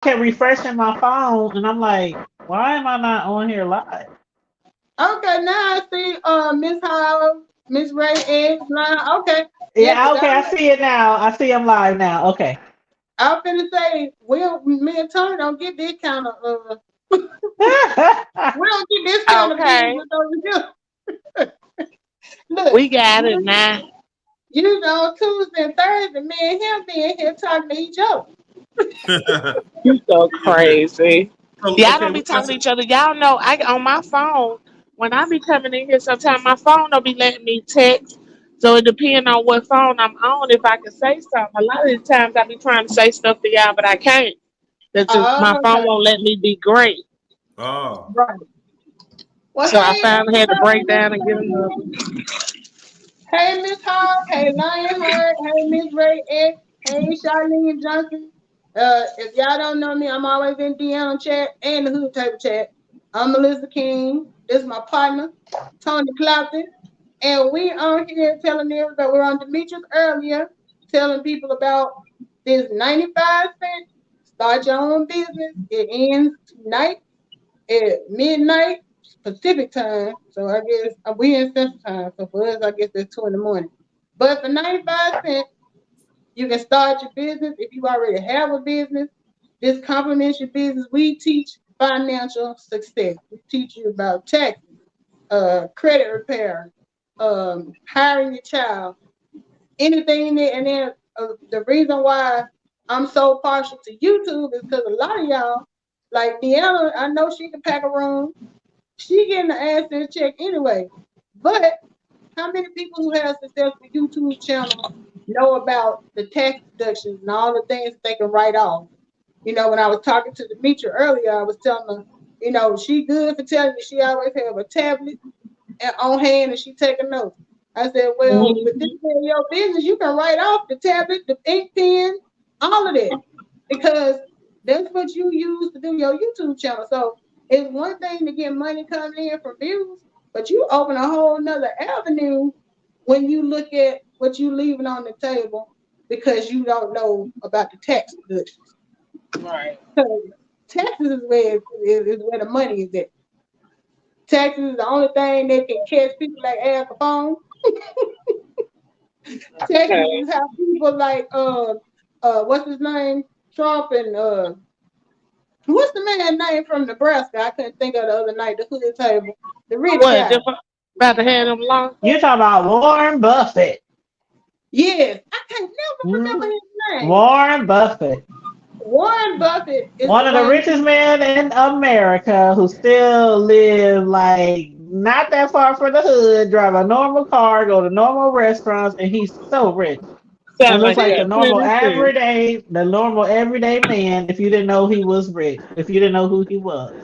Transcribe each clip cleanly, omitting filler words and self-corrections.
kept refreshing my phone, and I'm like, why am I not on here live? Okay, now I see Miss Howard, Miss Ray X line. Okay. Yeah, Yeah, because okay, I see it now. I see I'm live now. Okay. I was finna say, me and Tony don't get this kind of we don't get this kind of Okay, business over here. Look, we got it now. you know, Tuesday and Thursday, me and him being here talking to each other. You so crazy. So, Y'all okay, don't be talking to each other. Y'all know I on my phone when I be coming in here. Sometimes my phone don't be letting me text. So it depends on what phone I'm on if I can say something. A lot of the times I be trying to say stuff to y'all, but I can't. That's just my Oh, phone okay. won't let me be great. oh, Right. Well, So I hey, finally had to break Miss down and get another. King. Hey, Miss Hall. Hey, Lionheart. Hey, Miss Ray X. Hey, Charlene Johnson. If y'all don't know me, I'm always in DM chat and the Hood Table chat. I'm Melissa King. This is my partner, Tony Clapton. And we on here telling everybody, we're on Demetrius earlier, telling people about this 95 cent. Start your own business. It ends tonight at midnight Pacific time. So I guess we in Central time. So for us, I guess it's 2 in the morning. But for 95 cents, you can start your business if you already have a business. This complements your business. We teach financial success. We teach you about taxes, credit repair, hiring your child, anything there. And then the reason why I'm so partial to YouTube is because a lot of y'all, like Deanna, I know she can pack a room. She getting the AdSense check anyway. But how many people who have successful YouTube channel know about the tax deductions and all the things that they can write off? You know, when I was talking to Demetria earlier, I was telling her, you know, she good for telling you she always have a tablet on hand and she taking notes. I said, well, with this Mhm. in your business, you can write off the tablet, the ink pen, all of that, because that's what you use to do your YouTube channel. So it's one thing to get money coming in from views, but you open a whole nother avenue when you look at what you leaving on the table because you don't know about the tax deductions. Right. So taxes is where the money is at. Taxes is the only thing that can catch people like Al Capone. Texas Okay. is how people like what's his name? Trump and what's the man name from Nebraska? I couldn't think of the other night, the hood table. The rich What? guy. About to have them long? You're talking about Warren Buffett. Yes. I can't never remember Mhm. his name. Warren Buffett. Warren Buffett is One the of the one richest men in America who still live like not that far from the hood, drive a normal car, go to normal restaurants, and he's so rich. And Sound looks like like a clinician. the normal everyday man if you didn't know he was rich, if you didn't know who he was.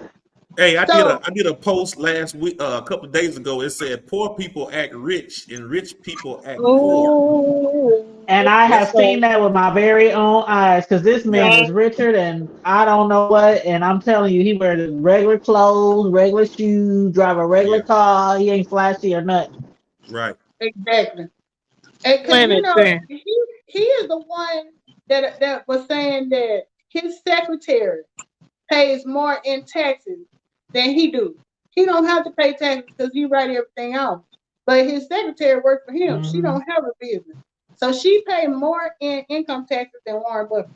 hey, so I did a post last week, a couple of days ago. It said poor people act rich and rich people act poor. Oh. And I That's have seen that with my very own eyes because this man yeah, is richer than I don't know what. And I'm telling you, he wears regular clothes, regular shoes, drive a regular yeah, car. He ain't flashy or nothing. right. exactly. Because you know, Clinician. he is the one that was saying that his secretary pays more in taxes than he do. He don't have to pay taxes because he write everything off. But his secretary works for him. She Hmm. don't have a business. So she pay more in income taxes than Warren Buffett.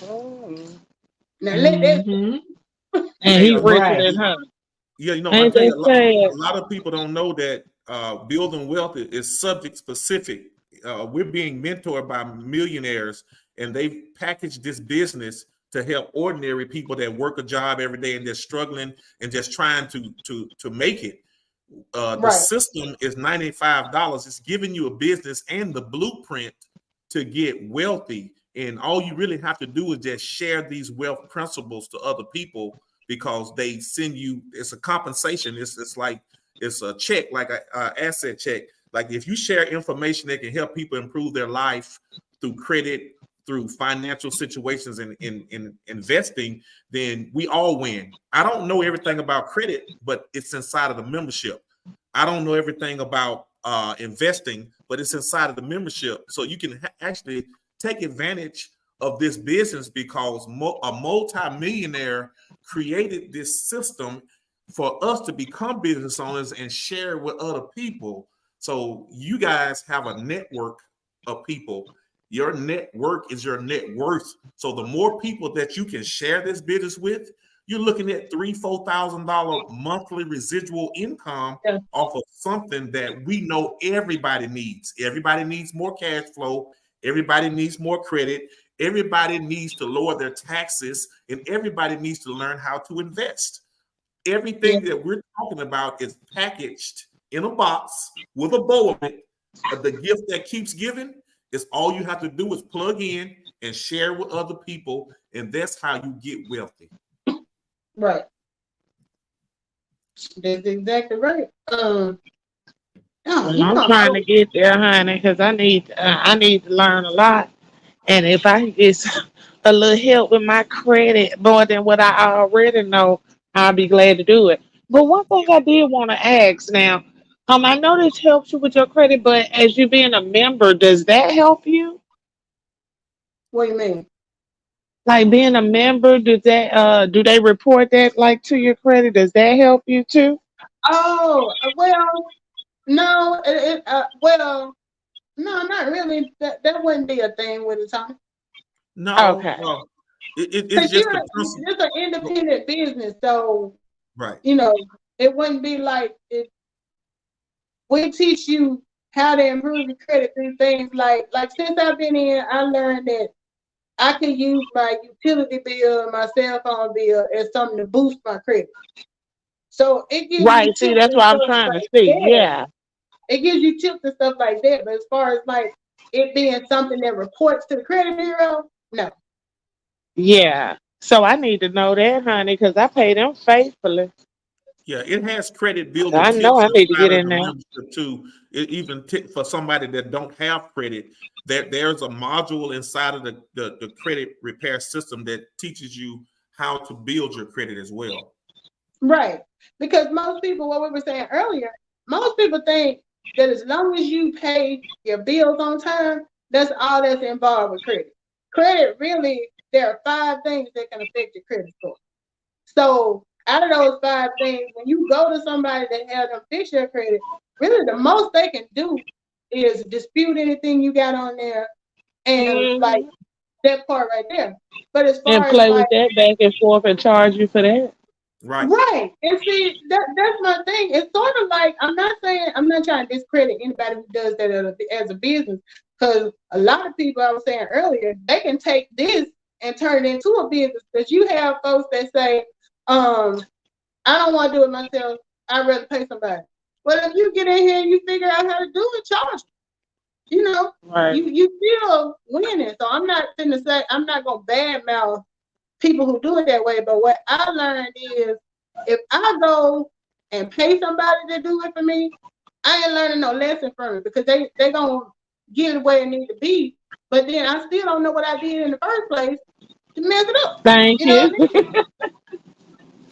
Oh. Now let that Hmm. And Hey, he richer Right. than her. yeah, you know, I Ain't tell you, that sad? a lot of people don't know that building wealth is subject specific. We're being mentored by millionaires, and they've packaged this business to help ordinary people that work a job every day and they're struggling and just trying to make it. The right. system is $95. It's giving you a business and the blueprint to get wealthy. And all you really have to do is just share these wealth principles to other people because they send you. It's a compensation. It's like it's a check, like a asset check. Like if you share information that can help people improve their life through credit, through financial situations and in investing, then we all win. I don't know everything about credit, but it's inside of the membership. I don't know everything about investing, but it's inside of the membership. So you can actually take advantage of this business because a multi-millionaire created this system for us to become business owners and share with other people. So you guys have a network of people. Your network is your net worth. So the more people that you can share this business with, you're looking at $3,000-$4,000 monthly residual income off of something that we know everybody needs. Everybody needs more cash flow. Everybody needs more credit. Everybody needs to lower their taxes, and everybody needs to learn how to invest. Everything that we're talking about is packaged in a box with a bow on it. The gift that keeps giving is all you have to do is plug in and share with other people, and that's how you get wealthy. Right. That's exactly right. Well, I'm trying to get there, honey, because I need to learn a lot. And if I can get a little help with my credit more than what I already know, I'll be glad to do it. But one thing I did want to ask now, I know this helps you with your credit, but as you being a member, does that help you? What do you mean? Like being a member, does that do they report that like to your credit? Does that help you too? Oh, well, no, well, no, not really. That wouldn't be a thing with the time. No, Okay. it's Because just the principle. it's an independent business, so Right. it wouldn't be like it. We teach you how to improve your credit through things like since I've been in, I learned that I can use my utility bill and my cell phone bill as something to boost my credit. So it gives you Right. See, tips that's and what I'm stuff trying to like see. that. Yeah. It gives you tips and stuff like that. But as far as like it being something that reports to the credit bureau, no. Yeah. So I need to know that, honey, because I pay them faithfully. Yeah, it has credit So builder I know tips I need to inside get of in the there. membership too. Even for somebody that don't have credit, there's a module inside of the credit repair system that teaches you how to build your credit as well. Right. Because most people, what we were saying earlier, most people think that as long as you pay your bills on time, that's all that's involved with credit. Credit really, there are 5 things that can affect your credit score. So out of those 5 things, when you go to somebody that has them fix your credit, really the most they can do is dispute anything you got on there and like Hmm. that part right there. But as And far as play like with that back and forth and charge you for that. Right. right. And see, that's my thing. It's sort of like I'm not trying to discredit anybody who does that as a business. Because a lot of people I was saying earlier, they can take this and turn it into a business. Because you have folks that say, I don't want to do it myself. I'd rather pay somebody. But if you get in here and you figure out how to do it, charge. You know, Right. you still winning. So I'm not gonna say I'm not gonna badmouth people who do it that way. But what I learned is if I go and pay somebody to do it for me, I ain't learning no lesson from it because they gonna get it where it need to be. But then I still don't know what I did in the first place to mess it up. Thank You know what you. I mean?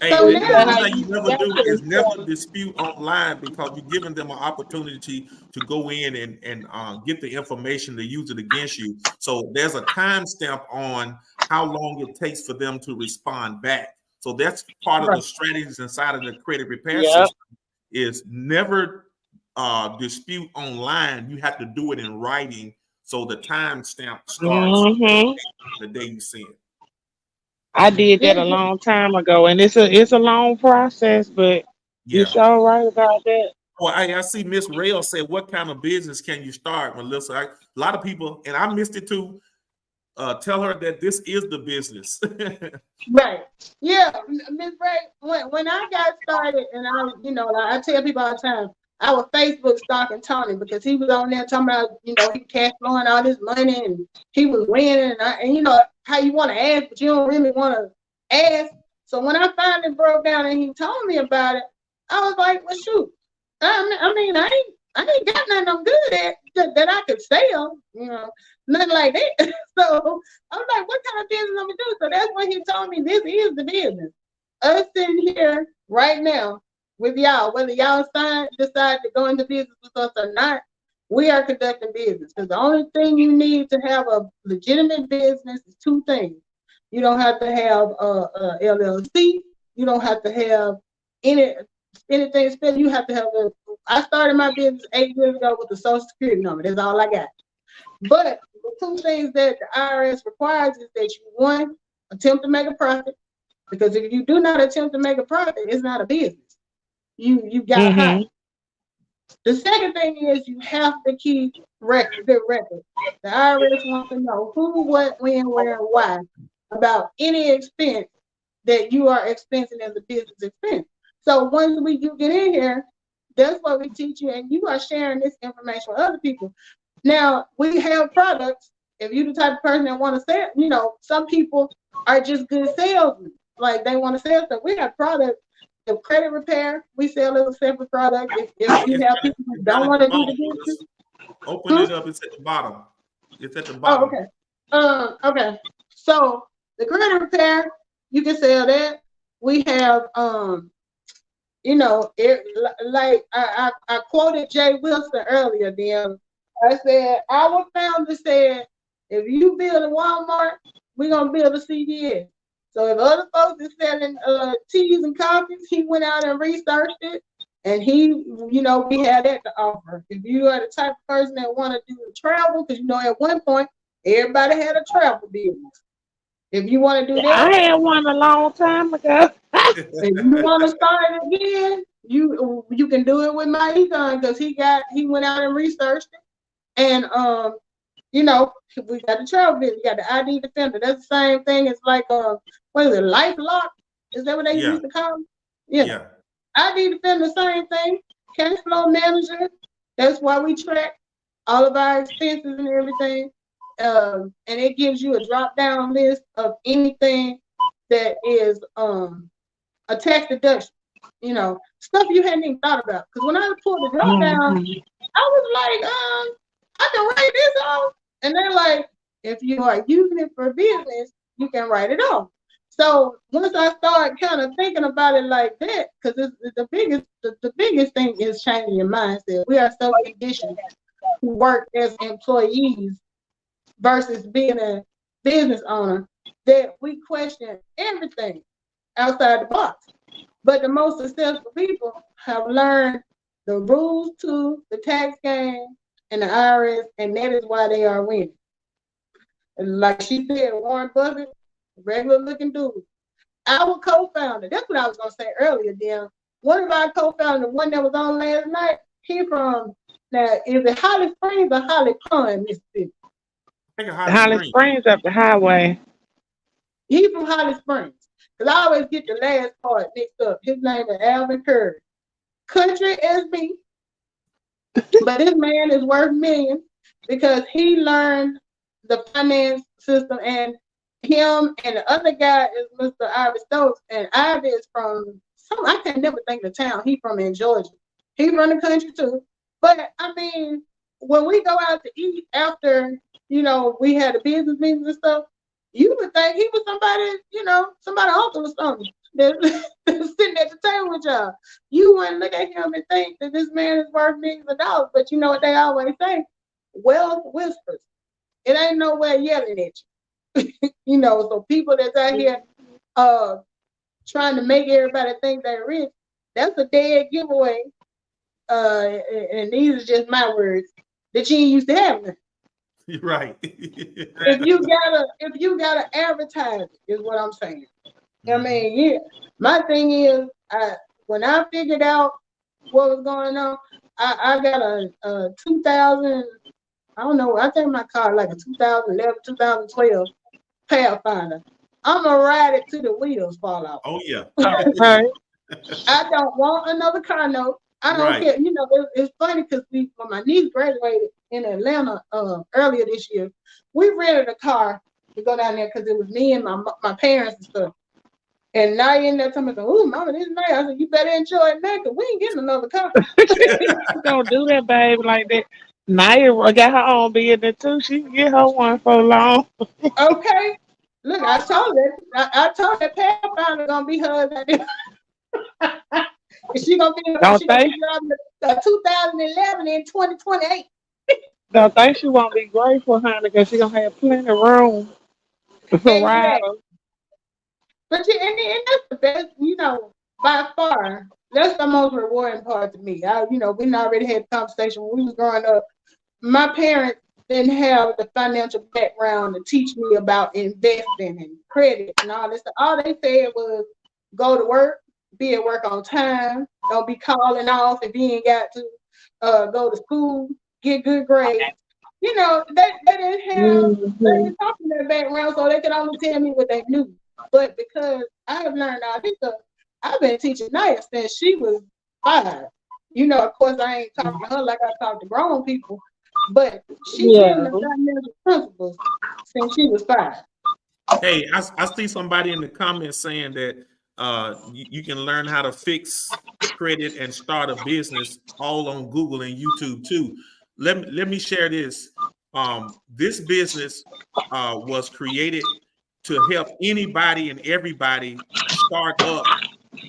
Hey, So Well, you now know one how thing you you never got do to is this never point. dispute online because you're giving them an opportunity to go in and get the information to use it against you. So there's a timestamp on how long it takes for them to respond back. So that's part of right, the strategies inside of the credit repair Yep. system is never dispute online. You have to do it in writing. So the timestamp starts Hmm. the day you send it. I did yeah, that a long time ago, and it's a long process, but you Yeah. sure right about that. Well, I see Miss Rail said, "What kind of business can you start, Melissa?" A lot of people, and I missed it too. Tell her that this is the business. right. Yeah, Miss Ray, when I got started, and like I tell people all the time, I was Facebook stalking Tony because he was on there talking about, he cash flowing all this money and he was winning, and you know how you want to ask, but you don't really want to ask. So when I finally broke down and he told me about it, I was like, well, shoot, I ain't got nothing I'm good at that I could sell, nothing like that. So I'm like, what kind of business I'm gonna do? So that's when he told me this is the business. Us sitting here right now with y'all, whether y'all decide to go into business with us or not, we are conducting business. Because the only thing you need to have a legitimate business is two things. You don't have to have a LLC. You don't have to have anything special. You have to have I started my business 8 years ago with a social security number. That's all I got. But the two things that the IRS requires is that you, one, attempt to make a profit. Because if you do not attempt to make a profit, it's not a business. You got to hide. The second thing is you have to keep good record. The IRS wants to know who, what, when, where, and why about any expense that you are expensing as a business expense. So once you get in here, that's what we teach you, and you are sharing this information with other people. Now, we have products. If you're the type of person that want to sell, some people are just good salesmen. Like, they want to sell stuff. We have products. The credit repair, we sell as a separate product. If you have people who don't want to do the business, open it up. It's at the bottom. It's at the bottom. Oh, okay. Okay. So the credit repair, you can sell that. We have, like I quoted Jay Wilson earlier. Then I said our founder said, if you build a Walmart, we're gonna build a CVS. So if other folks are selling teas and coffees, he went out and researched it, and we had that to offer. If you are the type of person that want to do the travel, because at one point everybody had a travel business. If you want to do that, I had one a long time ago. if you want to start it again, you can do it with my econ, because he went out and researched it, and we got the travel business, we got the ID Defender. That's the same thing as like what is it, LifeLock? Is that what they used to call them? Yeah. ID Defender, same thing. Cash flow manager. That's why we track all of our expenses and everything. And it gives you a drop down list of anything that is a tax deduction. Stuff you hadn't even thought about. Because when I pulled the drop down, I was like, I can write this off. And they're like, if you are using it for business, you can write it off. So once I started kind of thinking about it like that, because the biggest thing is changing your mindset. We are so conditioned to work as employees versus being a business owner that we question everything outside the box. But the most successful people have learned the rules to the tax game and the IRS, and that is why they are winning. And like she said, Warren Buffett, regular looking dude. Our co-founder, that's what I was gonna say earlier, Dan. One of our co-founders, the one that was on last night, he from, now, is it Holly Springs or Holly Pond, Mississippi? Holly Springs up the highway. He from Holly Springs. Because I always get the last part mixed up. His name is Alvin Curry. Country as me. But this man is worth millions because he learned the finance system, and him and the other guy is Mr. Ivy Stokes, and Ivy is from I can't never think of the town he from in Georgia. He from the country too. But I mean, when we go out to eat after, we had the business meetings and stuff, you would think he was somebody uncle or something that's sitting at the table with y'all. You wouldn't look at him and think that this man is worth millions of dollars. But you know what they always say? Wealth whispers. It ain't nowhere yelling at you. So people that's out here trying to make everybody think they're rich, that's a dead giveaway. And these are just my words that you ain't used to having. Right. if you gotta advertise it, is what I'm saying. I mean, yeah. My thing is, when I figured out what was going on, I got a 2000. I don't know. I think my car like a 2011, 2012 Pathfinder. I'm gonna ride it till the wheels fall off. Oh yeah. Right. I don't want another car note. I don't care. It's funny because when my niece graduated in Atlanta earlier this year, we rented a car to go down there because it was me and my parents and stuff. And now you're in there telling me, "Oh, mama, this is nice." I said, "You better enjoy it now, because we ain't getting another car." Don't do that, baby, like that. Naya got her own business too. She can get her one for long. Okay. Look, I told her that Pathfinder gonna be hers. She gonna be driving a 2011 in 2028. Don't think she won't be grateful, honey, because she gonna have plenty of room for Exactly. riders. But and that's the best, by far. That's the most rewarding part to me. We already had a conversation when we was growing up. My parents didn't have the financial background to teach me about investing and credit and all this. All they said was go to work, be at work on time, don't be calling off if you ain't got to, go to school, get good grades. They didn't have they Hmm. didn't talk in their background, so they could only tell me what they knew. But because I have learned all this stuff, I've been teaching Naya since she was 5. Of course, I ain't talking to her like I talk to grown people, but she learned Yeah. the financial principles since she was 5. Hey, I see somebody in the comments saying that you can learn how to fix credit and start a business all on Google and YouTube too. Let me share this. This business was created to help anybody and everybody start up.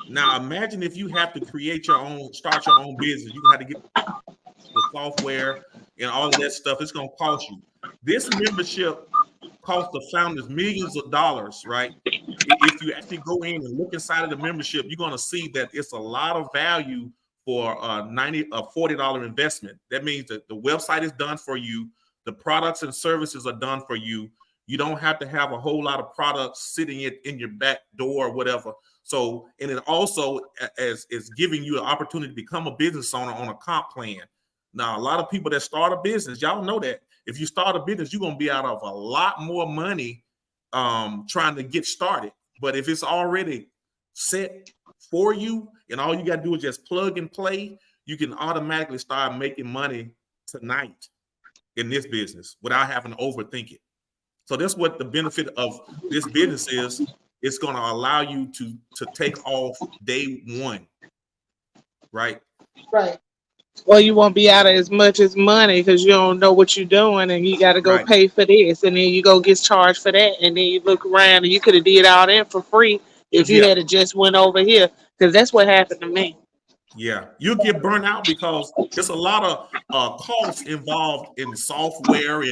Now, imagine if you have to start your own business. You have to get the software and all of that stuff. It's going to cost you. This membership cost the founders millions of dollars, right? If you actually go in and look inside of the membership, you're going to see that it's a lot of value for a $40 investment. That means that the website is done for you, the products and services are done for you. You don't have to have a whole lot of products sitting in your back door or whatever. So, and it also is giving you an opportunity to become a business owner on a comp plan. Now, a lot of people that start a business, y'all know that if you start a business, you're going to be out of a lot more money trying to get started. But if it's already set for you and all you got to do is just plug and play, you can automatically start making money tonight in this business without having to overthink it. So that's what the benefit of this business is. It's going to allow you to take off day one, right? Right. Well, you won't be out of as much as money because you don't know what you're doing, and you got to go Right. pay for this, and then you go get charged for that, and then you look around and you could have did all that for free if you Yeah. had just went over here, because that's what happened to me. Yeah, you'll get burnt out because there's a lot of costs involved in software.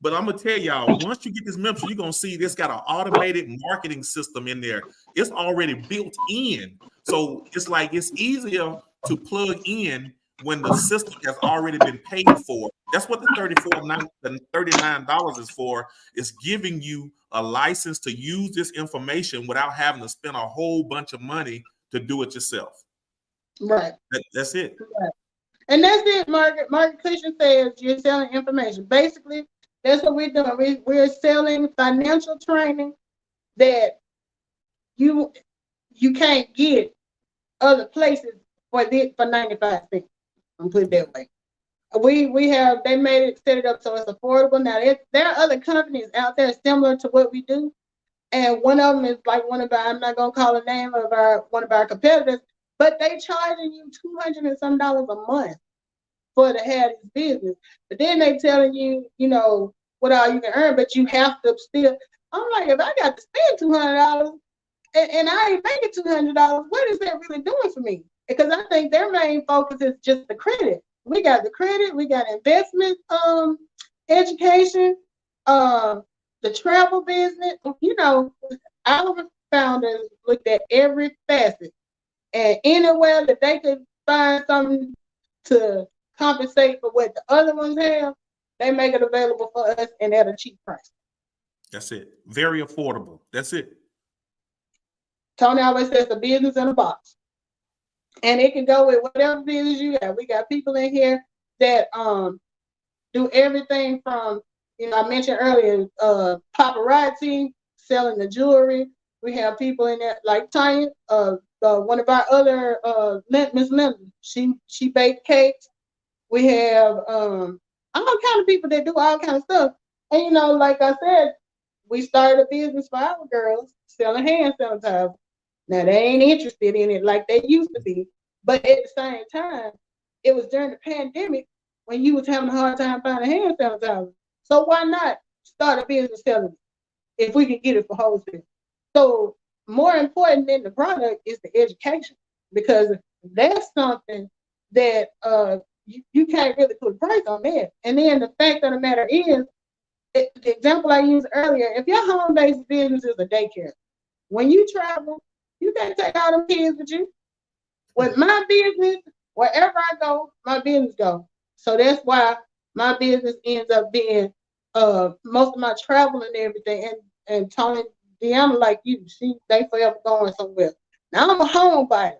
But I'm gonna tell y'all, once you get this membership, you're gonna see this got an automated marketing system in there. It's already built in, so it's like it's easier to plug in when the system has already been paid for. That's what the $39 is for. It's giving you a license to use this information without having to spend a whole bunch of money to do it yourself. Right. That's it. Right. And that's it, Margaret. Margaret Christian says you're selling information. Basically, that's what we're doing. We're selling financial training that you you can't get other places for 95 cents. I'm put it Yeah. that way. They made it set it up so it's affordable. Now there are other companies out there similar to what we do, and one of them is like I'm not gonna call the name of one of our competitors, but they charging you $200 and some a month for to have this business. But then they telling you, what all you can earn, but you have to still. I'm like, if I got to spend $200 and I ain't making $200, what is that really doing for me? Because I think their main focus is just the credit. We got the credit, we got investment, education, the travel business. Our founders looked at every facet, and anywhere that they could find something to compensate for what the other ones have, they make it available for us and at a cheap price. That's it. Very affordable. That's it. Tony always says a business in a box. And it can go with whatever business you got. We got people in here that do everything from, I mentioned earlier, paparazzi, selling the jewelry. We have people in there like Tanya, one of our other Miss Linda. She baked cakes. We have all kind of people that do all kind of stuff. And like I said, we started a business for our girls selling hand sanitizer. Now they ain't interested in it like they used to be, but at the same time, it was during the pandemic when you was having a hard time finding hand sanitizer. So why not start a business selling it if we can get it for wholesale? So more important than the product is the education, because that's something that you can't really put a price on that. And then the fact of the matter is, the example I used earlier, if your home-based business is a daycare, when you travel, you can't take all them kids with you. With my business, wherever I go, my business go. So that's why my business ends up being most of my travel and everything. And Tony, Deanna, like you, they forever going somewhere. Now I'm a homebody.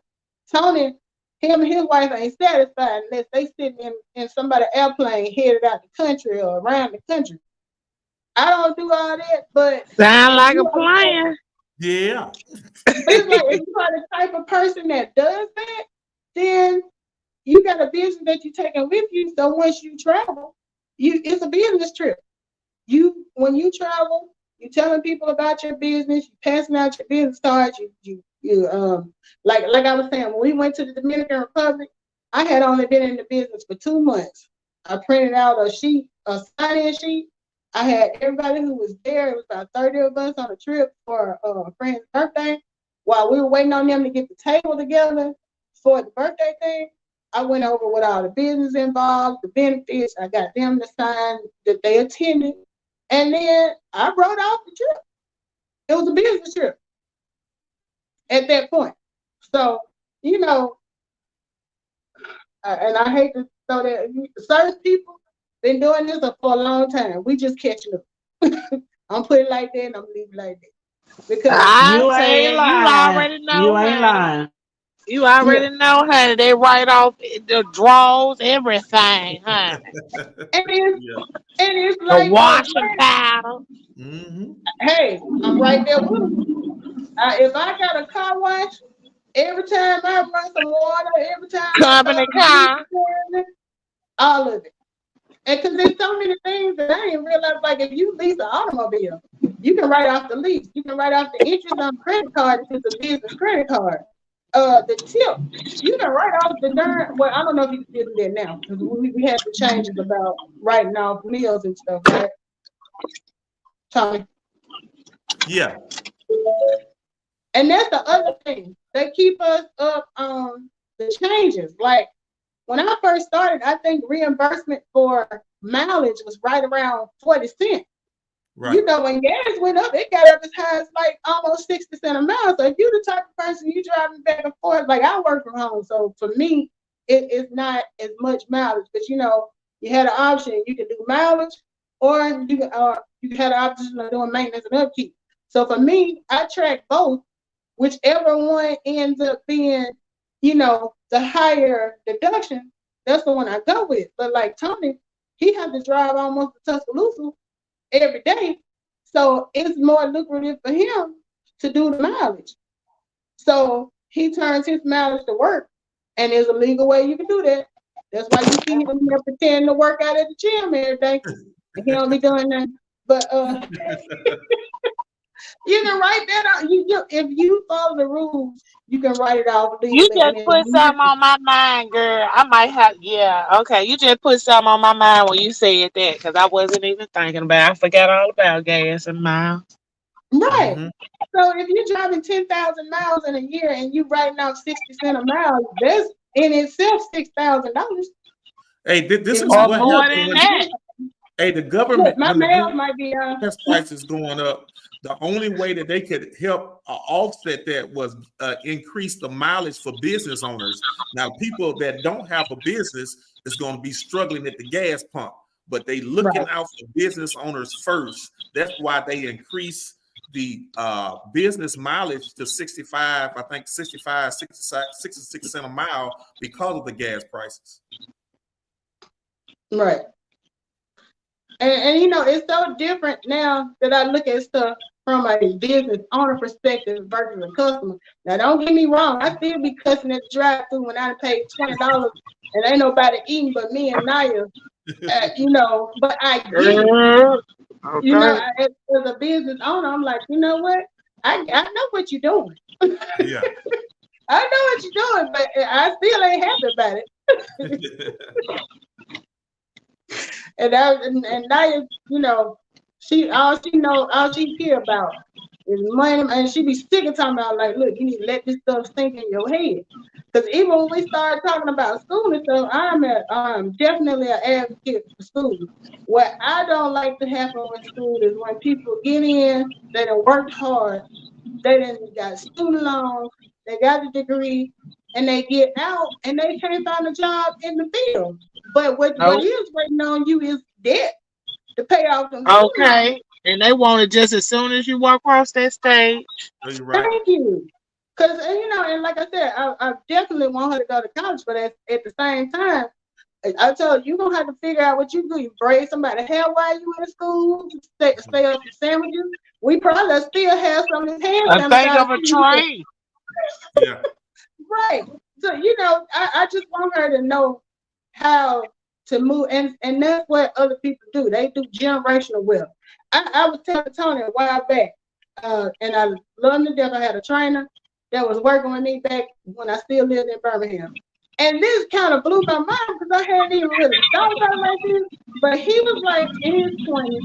Tony, him and his wife ain't satisfied unless they sitting in somebody's airplane headed out the country or around the country. I don't do all that, but sound like a plan. Yeah. But it's like if you are the type of person that does that, then you got a business that you're taking with you. So once you travel, it's a business trip. When you travel, you telling people about your business, you passing out your business cards, like I was saying, when we went to the Dominican Republic, I had only been in the business for 2 months. I printed out a sign-in sheet. I had everybody who was there. It was about 30 of us on a trip for a friend's birthday. While we were waiting on them to get the table together for the birthday thing, I went over with all the business involved, the benefits. I got them to sign that they attended. And then I wrote off the trip. It was a business trip at that point. So, and I hate to throw that, certain people been doing this for a long time. We just catching up. I'm putting it like that and I'm leaving it like that. Because I You tell you, ain't you lying. already know, You ain't honey. lying. You already know, honey. They write off the draws, everything, honey. and it's, Yeah. and it's The like, washing powder. Mm-hmm. hey, I'm right there with them. If I got a car wash, every time I run some water, every time I throw Company some grease car. in it, all of it. And because there's so many things that I didn't realize, like if you lease an automobile, you can write off the lease. You can write off the interest on the credit card if it's a business credit card. The tip, you can write off the darn, well, I don't know if you can still do that now because we had the changes about writing off meals and stuff, right? Tommy. Yeah. And that's the other thing. They keep us up on the changes. Like when I first started, I think reimbursement for mileage was right around 40 cents. Right. When gas went up, it got up as high as like almost 60 cents a mile. So if you're the type of person you driving back and forth, like I work from home. So for me, it's not as much mileage. But you had an option. You can do mileage or you had an option of doing maintenance and upkeep. So for me, I track both. Whichever one ends up being, the higher deduction, that's the one I go with. But like Tony, he had to drive almost to Tuscaloosa every day. So it's more lucrative for him to do the mileage. So he turns his mileage to work. And there's a legal way you can do that. That's why you see him pretending to work out at the gym every day. And he don't be doing that. But you can write that out. If you follow the rules, you can write it out You legally. just put something on my mind, girl. I might have, yeah, okay. You just put something on my mind when you said that because I wasn't even thinking about it. I forgot all about gas and miles. Right. Mm-hmm. So if you're driving 10,000 miles in a year and you writing out 60 cents a mile, that's in itself $6,000. Hey, this If is Or what more happened than when that. the look, government, my when the mail might be gas prices going up, the only way that they could help offset that was increase the mileage for business owners. Now, people that don't have a business is going to be struggling at the gas pump, but they looking right. out for business owners first. That's why they increase the business mileage to 65, I think 66 cents a mile because of the gas prices. Right. And it's so different now that I look at stuff from a business owner perspective versus a customer. Now, don't get me wrong, I still be cussing at the drive-through when I paid $20 and ain't nobody eating but me and Naya. But I get it. Okay. As a business owner, I'm like, you know what? I know what you're doing. Yeah. I know what you're doing, but I still ain't happy about it. And Naya, all she care about It's money, and she be sick of talking about like, look, you need to let this stuff sink in your head. Because even when we started talking about school and stuff, I'm definitely an advocate for school. What I don't like to happen with school is when people get in, they done worked hard, they done got student loans, they got a degree, and they get out and they can't find a job in the field. But what Oh, is waiting on you is debt to pay off them student loans. okay. And they want it just as soon as you walk across that stage. Are you right? Thank you. Because, and like I said, I definitely want her to go to college, but at the same time, I told you, you're going to have to figure out what you do. You braid somebody's hair while you in school, stay up for sandwiches. We probably still have some of this hand I think sanitizer. of a train. Yeah. Right. So, I just want her to know how to move. And that's what other people do. They do generational wealth. I was telling Tony a while back, and I love him to death. I had a trainer that was working with me back when I still lived in Birmingham. And this kind of blew my mind because I hadn't even really thought about it like this. But he was like in his 20s,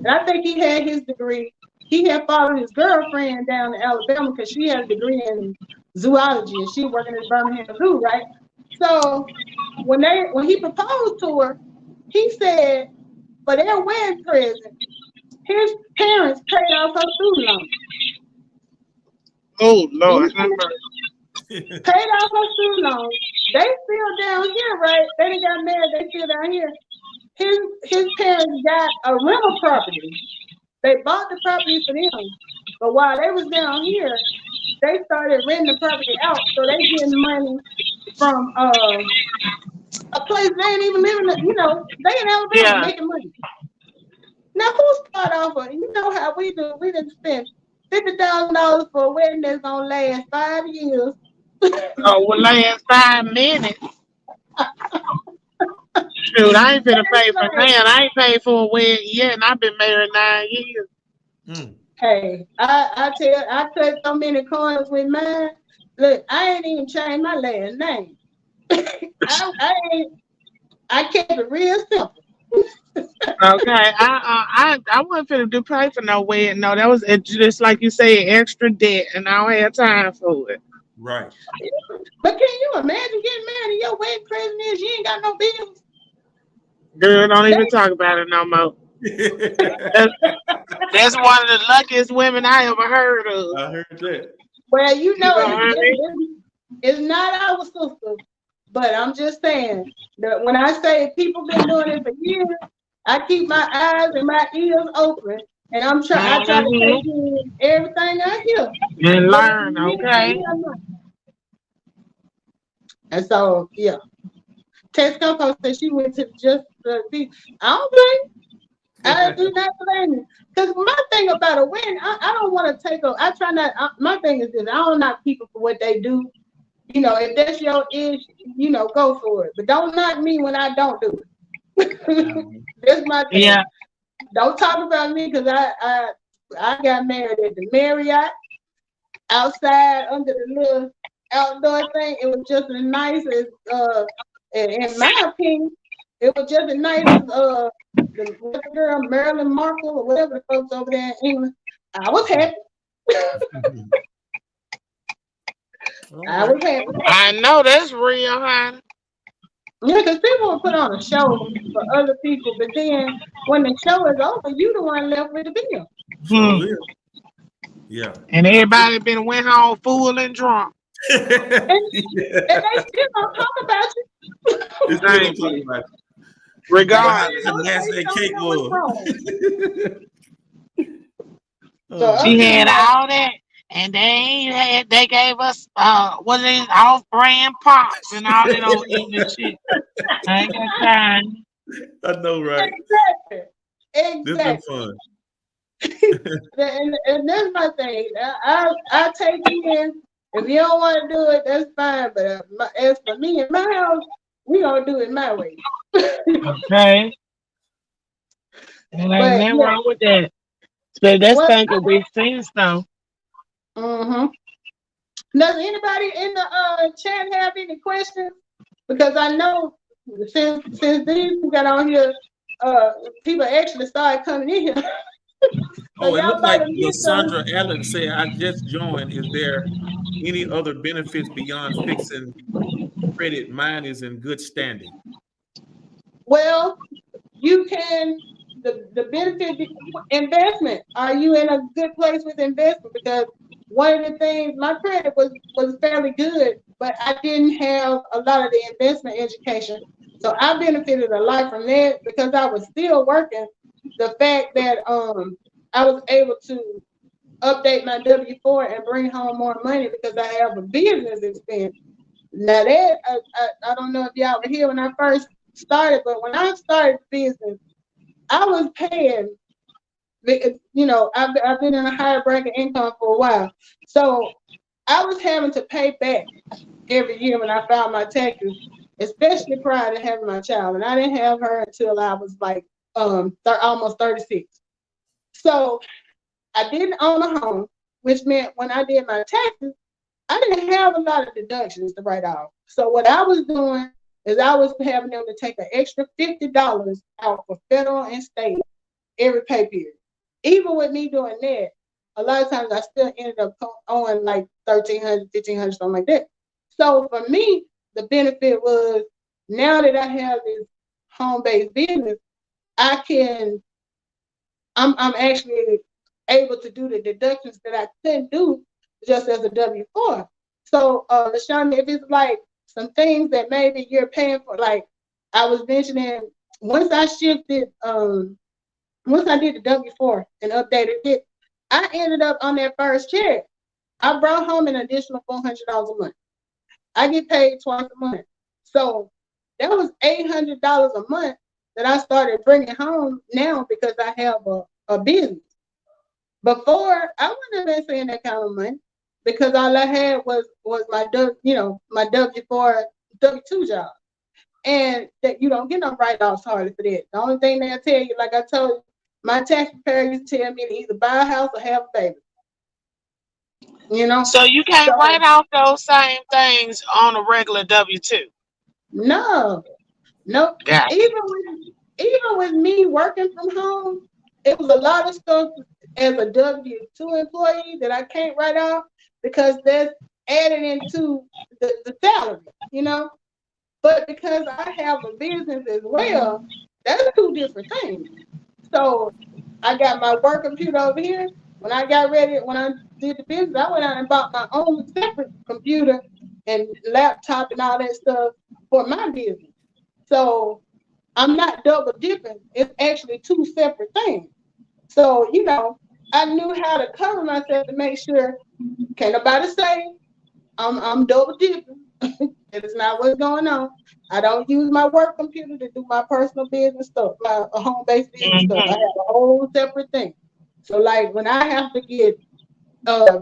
and I think he had his degree. He had followed his girlfriend down to Alabama because she had a degree in zoology and she working at Birmingham Zoo, right? So when he proposed to her, he said for their wedding present, his parents paid off her student loan. Oh, Lord. Paid off her student loan. They still down here, right? They didn't got married. They still down here. His parents got a rental property. They bought the property for them, but while they was down here, they started renting the property out. So they getting money from a place they ain't even living. They in Alabama Yeah. making money. Now who start off? You know how we do? We didn't spend $50,000 for a wedding that's gonna last 5 years. Oh, well, last 5 minutes. Shoot, I ain't finna pay for that. I ain't paid for a wedding yet, and I've been married 9 years. Mm. Hey, I cut so many corners with mine. Look, I ain't even changed my last name. I kept it real simple. Okay, I wasn't finna pay for no wedding. No, that was just like you said, extra debt, and I don't have time for it. Right. But can you imagine getting married and your wedding present is you ain't got no bills? Girl, don't even talk about it no more. That's one of the luckiest women I ever heard of. I heard that. Well, You know what I mean? it's not our sister, but I'm just saying that when I say people been doing it for years, I keep my eyes and my ears open, and I try to take in everything I hear. And learn, okay? And so, yeah. Tess Coco said she went to just see. I don't blame. I do not blame you. Because my thing about a wedding, I don't want to take I try not. My thing is this: I don't knock people for what they do. If that's your issue, go for it. But don't knock me when I don't do it. That's my thing. Yeah. Don't talk about me because I got married at the Marriott outside under the little outdoor thing. It was just as nice as in my opinion, it was just as nice as the girl Marilyn Markle or whatever the folks over there in England. I was happy. I was happy. I know that's real, honey. Yeah, because people will put on a show for other people, but then when the show is over, you the one left with the bill. Sure. Yeah. And everybody been went home full and drunk. And they still don't talk about you. It's still don't talk about you. Regardless. How nasty that cake was. She had all that, and they gave us what is off-brand pops and all that old eating shit. I ain't got time. I know, right? Exactly. This been fun. and that's my thing. I take you in. If you don't want to do it, that's fine. But as for me and my house, we gonna do it my way. Okay. And ain't nothing wrong with that. So that's thinking we seen stuff. Mm-hmm. Does anybody in the chat have any questions? Because I know since these people got on here, people actually started coming in here. So Oh, it y'all looked like better miss some. Lysandra Allen said, I just joined. Is there any other benefits beyond fixing credit? Mine is in good standing. Well, you can the benefit investment. Are you in a good place with investment? Because one of the things my credit was fairly good, but I didn't have a lot of the investment education. So I benefited a lot from that because I was still working. The fact that I was able to update my W-4 and bring home more money because I have a business expense. Now that I don't know if y'all were here when I first started, but when I started business, I was paying. You know, I've been in a higher bracket income for a while, so I was having to pay back every year when I filed my taxes, especially prior to having my child, and I didn't have her until I was like almost 36. So I didn't own a home, which meant when I did my taxes, I didn't have a lot of deductions to write off. So what I was doing is I was having them to take an extra $50 out for federal and state every pay period. Even with me doing that, a lot of times I still ended up owing like 1,300, 1,500, something like that. So for me, the benefit was now that I have this home-based business, I can I'm actually able to do the deductions that I couldn't do just as a W-4. So, LaShawn, if it's like some things that maybe you're paying for, like I was mentioning, once I shifted, once I did the W-4 and updated it, I ended up on that first check. I brought home an additional $400 a month. I get paid twice a month. So that was $800 a month that I started bringing home now because I have a business. Before, I wouldn't have been saying that kind of money because all I had was my my W-4 W-2 job, and that you don't get no write-offs hardly for that. The only thing they'll tell you, like I told you, my tax preparer used to tell me to either buy a house or have a baby. You know, So you can't write so off those same things on a regular W-2. no, no. Got Even with me working from home, it was a lot of stuff as a W-2 employee that I can't write off because that's added into the salary, you know. But because I have a business as well, that's two different things. So I got my work computer over here. When I got ready, when I did the business, I went out and bought my own separate computer and laptop and all that stuff for my business. So I'm not double dipping. It's actually two separate things. So, I knew how to cover myself to make sure can't nobody say I'm double dipping. That is not what's going on. I don't use my work computer to do my personal business stuff, my home-based business stuff. I have hmm a whole separate thing. So like when I have to get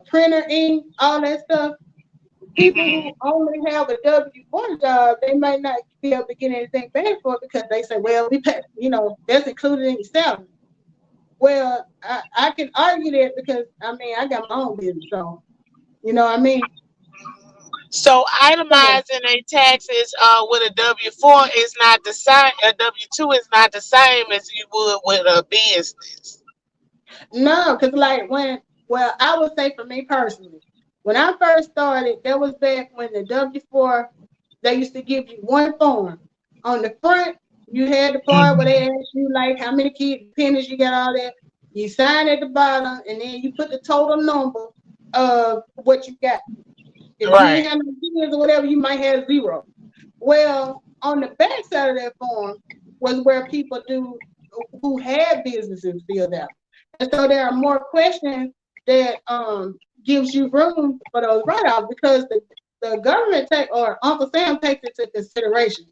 printer ink, all that stuff, people hmm who only have a W-4 job, they might not be able to get anything back for it because they say, well, we pay, that's included in your salary. Well, I can argue that because I mean I got my own business, so you know what I mean. So So itemizing a taxes with a W-4 is not the same. A W-2 is not the same as you would with a business. no, because like well, I would say for me personally, when I first started, that was back when the W-4 they used to give you one form. On the front, you had the part where they hmm asked you like how many pennies you got, all that. You sign at the bottom, and then you put the total number of what you got. If you Right. ain't have no pennies or whatever, you might have zero. Well, on the back side of that form was where people who had businesses filled out. And so there are more questions that gives you room for those write-offs because the government or Uncle Sam takes into consideration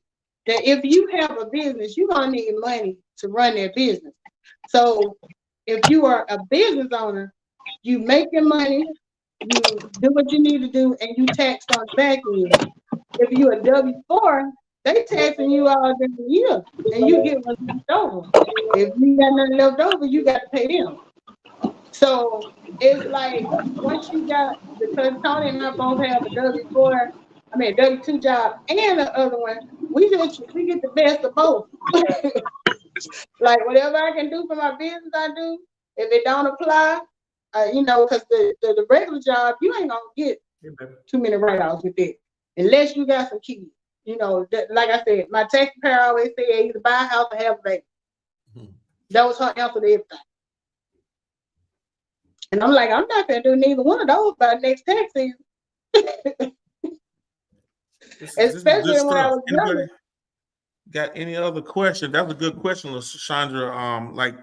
that if you have a business, you're gonna need money to run that business. So if you are a business owner, you make your money, you do what you need to do, and you tax on the back end. If you a W-4, they taxing you all every year, and you get what's left over. If you got nothing left over, you got to pay them. So it's like once you got because Tony and I both have a W-4, I mean a W-2 job and the other one, we get the best of both. Like whatever I can do for my business, I do. If it don't apply, because the regular job, you ain't gonna get too many write-offs with it, unless you got some kids. Like I said, my tax preparer always said either buy a house or have a baby. Mm-hmm. That was her answer to everything. And I'm like, I'm not gonna do neither one of those by next tax season. Especially when I was younger. Got any other questions? That was a good question, Chandra. Like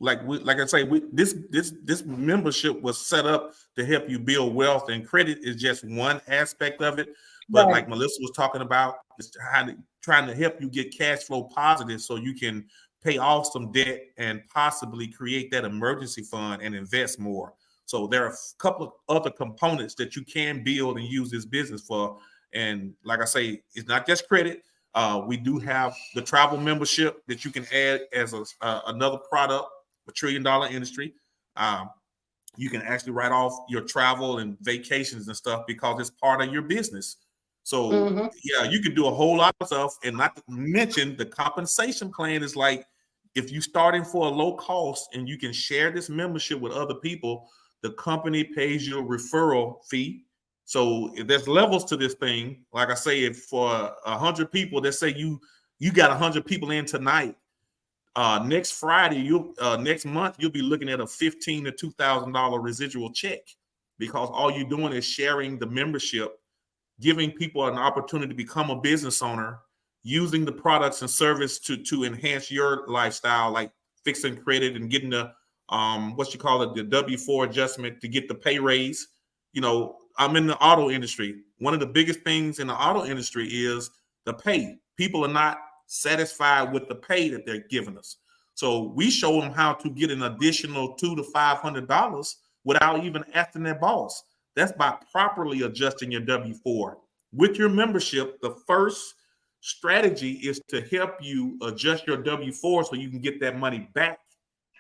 I say, this membership was set up to help you build wealth, and credit is just one aspect of it. But right. Like Melissa was talking about, it's trying to help you get cash flow positive so you can pay off some debt and possibly create that emergency fund and invest more. So there are a couple of other components that you can build and use this business for. And like I say, it's not just credit. We do have the travel membership that you can add as another product, $1 trillion industry. You can actually write off your travel and vacations and stuff because it's part of your business. So yeah, you can do a whole lot of stuff. And not to mention the compensation plan is like, if you're starting for a low cost and you can share this membership with other people, the company pays you a referral fee. So if there's levels to this thing, like I say, if for 100 people, let's say you got 100 people in tonight, next Friday, next month, you'll be looking at a $1,500 to $2,000 residual check, because all you're doing is sharing the membership, giving people an opportunity to become a business owner, using the products and service to enhance your lifestyle, like fixing credit and getting the the W-4 adjustment to get the pay raise. I'm in the auto industry. One of the biggest things in the auto industry is the pay. People are not satisfied with the pay that they're giving us. So we show them how to get an additional $200 to $500 without even asking their boss. That's by properly adjusting your W-4. With your membership, the first strategy is to help you adjust your W-4 so you can get that money back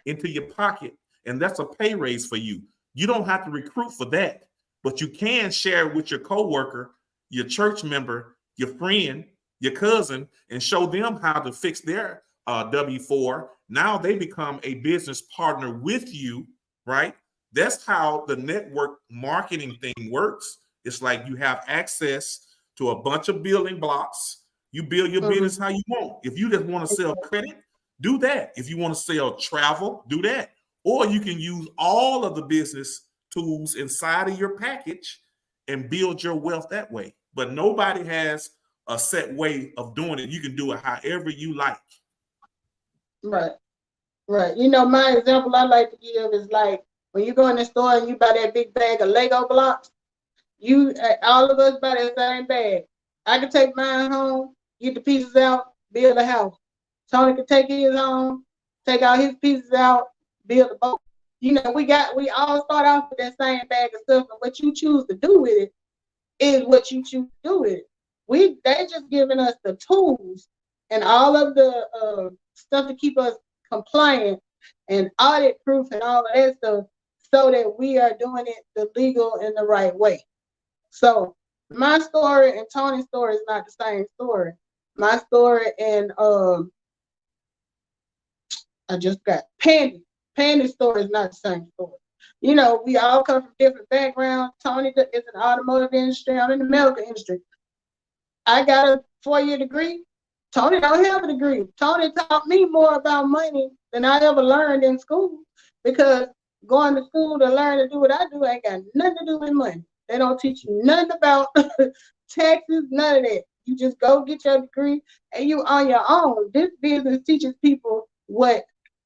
into your pocket. And that's a pay raise for you. You don't have to recruit for that, but you can share with your coworker, your church member, your friend, your cousin, and show them how to fix their W-4. Now they become a business partner with you, right? That's how the network marketing thing works. It's like you have access to a bunch of building blocks. You build your business how you want. If you just want to sell credit, do that. If you want to sell travel, do that. Or you can use all of the business tools inside of your package and build your wealth that way. But nobody has a set way of doing it. You can do it however you like. Right. My example I like to give is like when you go in the store and you buy that big bag of Lego blocks, all of us buy that same bag. I can take mine home, get the pieces out, build a house. Tony can take his home, take all his pieces out, build a boat. We all start off with that same bag of stuff, and what you choose to do with it is what you choose to do with it. They just giving us the tools and all of the stuff to keep us compliant and audit proof and all of that stuff, so that we are doing it the legal and the right way. So my story and Tony's story is not the same story. My story and I just got Pandy's story is not the same story. We all come from different backgrounds. Tony is in the automotive industry. I'm in the medical industry. I got a 4-year degree. Tony don't have a degree. Tony taught me more about money than I ever learned in school, because going to school to learn to do what I do ain't got nothing to do with money. They don't teach you nothing about taxes, none of that. You just go get your degree and you on your own. This business teaches people what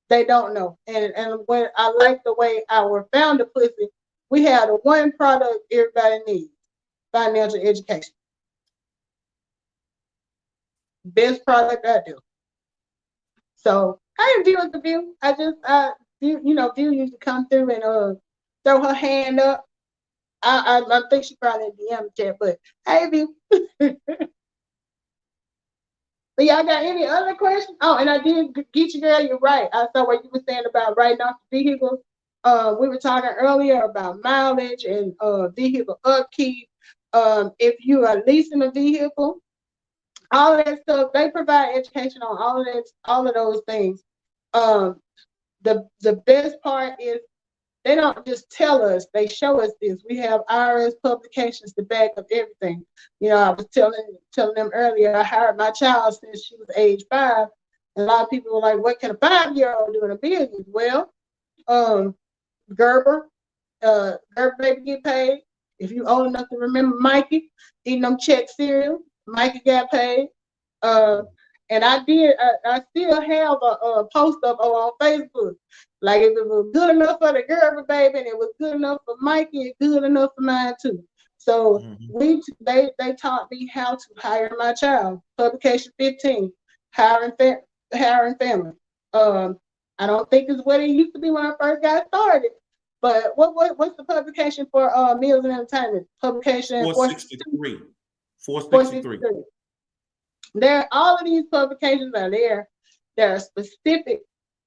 they don't know. And when I like the way our founder puts it, we have the one product everybody needs: financial education. Best product I do. So I didn't deal with the view. View used to come through and throw her hand up. I think she probably DM chat, but hey, View. But y'all got any other questions? Oh, and I did get you, girl. You're right. I saw what you were saying about writing off the vehicle. We were talking earlier about mileage and vehicle upkeep. If you are leasing a vehicle, all of that stuff, they provide education on all of those things. the best part is they don't just tell us, they show us this. We have IRS publications to back up everything. I was telling them earlier, I hired my child since she was age 5. And a lot of people were like, what can a 5-year-old do in a business? Well, Gerber baby get paid. If you old enough to remember Mikey eating them check cereal, Mikey got paid. And I still have a post up on Facebook. Like if it was good enough for the Gerber baby and it was good enough for Mikey, it's good enough for mine too. So they taught me how to hire my child. Publication 15, hiring family. I don't think it's what it used to be when I first got started. But what's the publication for meals and entertainment? Publication 463. 463. All of these publications are there that are specific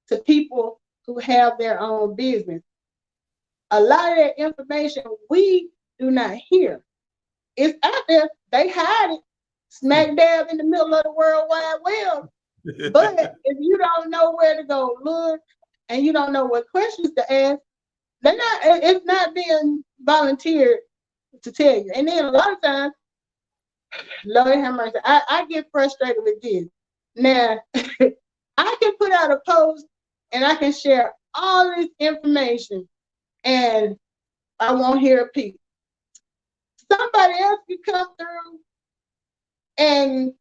to people who have their own business. A lot of that information we do not hear. It's out there. They hide it smack dab in the middle of the World Wide Web. But if you don't know where to go look and you don't know what questions to ask, it's not being volunteered to tell you. And then a lot of times, Lord have mercy, I get frustrated with this. Now, I can put out a post and I can share all this information and I won't hear a peep. Somebody else can come through and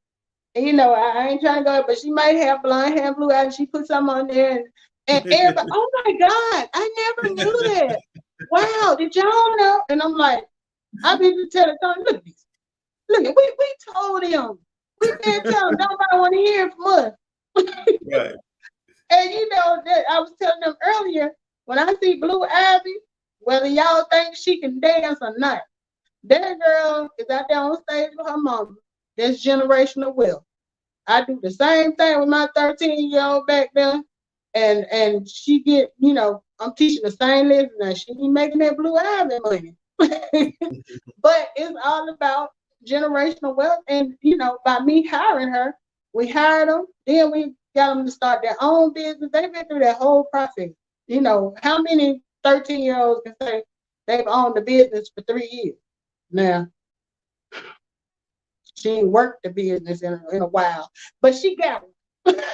I ain't trying to go, but she might have blonde hair, blue eyes, and she put something on there and everybody, oh my God, I never knew that. Wow, did y'all know? And I'm like, I've been telling Tony, look at this. Look, we told him. We been telling nobody want to hear from us. Right. And that I was telling them earlier, when I see Blue Ivy, whether y'all think she can dance or not, that girl is out there on stage with her mama. That's generational wealth. I do the same thing with my 13-year-old back there. And she get, I'm teaching the same lesson now. She be making that Blue Ivy money. But it's all about generational wealth. And, by me hiring her, we hired them. Then we got them to start their own business. They've been through that whole process. How many 13-year-olds can say they've owned the business for 3 years? Now, she ain't worked the business in a while, but she got it.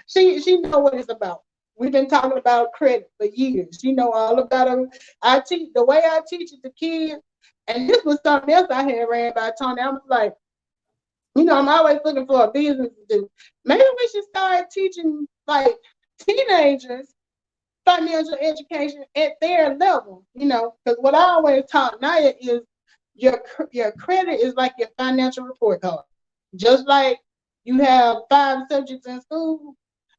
She know what it's about. We've been talking about credit for years. She know all about it. The way I teach it to kids, and this was something else I had ran by Tony. I was like, I'm always looking for a business to do. Maybe we should start teaching like teenagers financial education at their level, because what I always taught Naya is your credit is like your financial report card. Just like you have 5 subjects in school,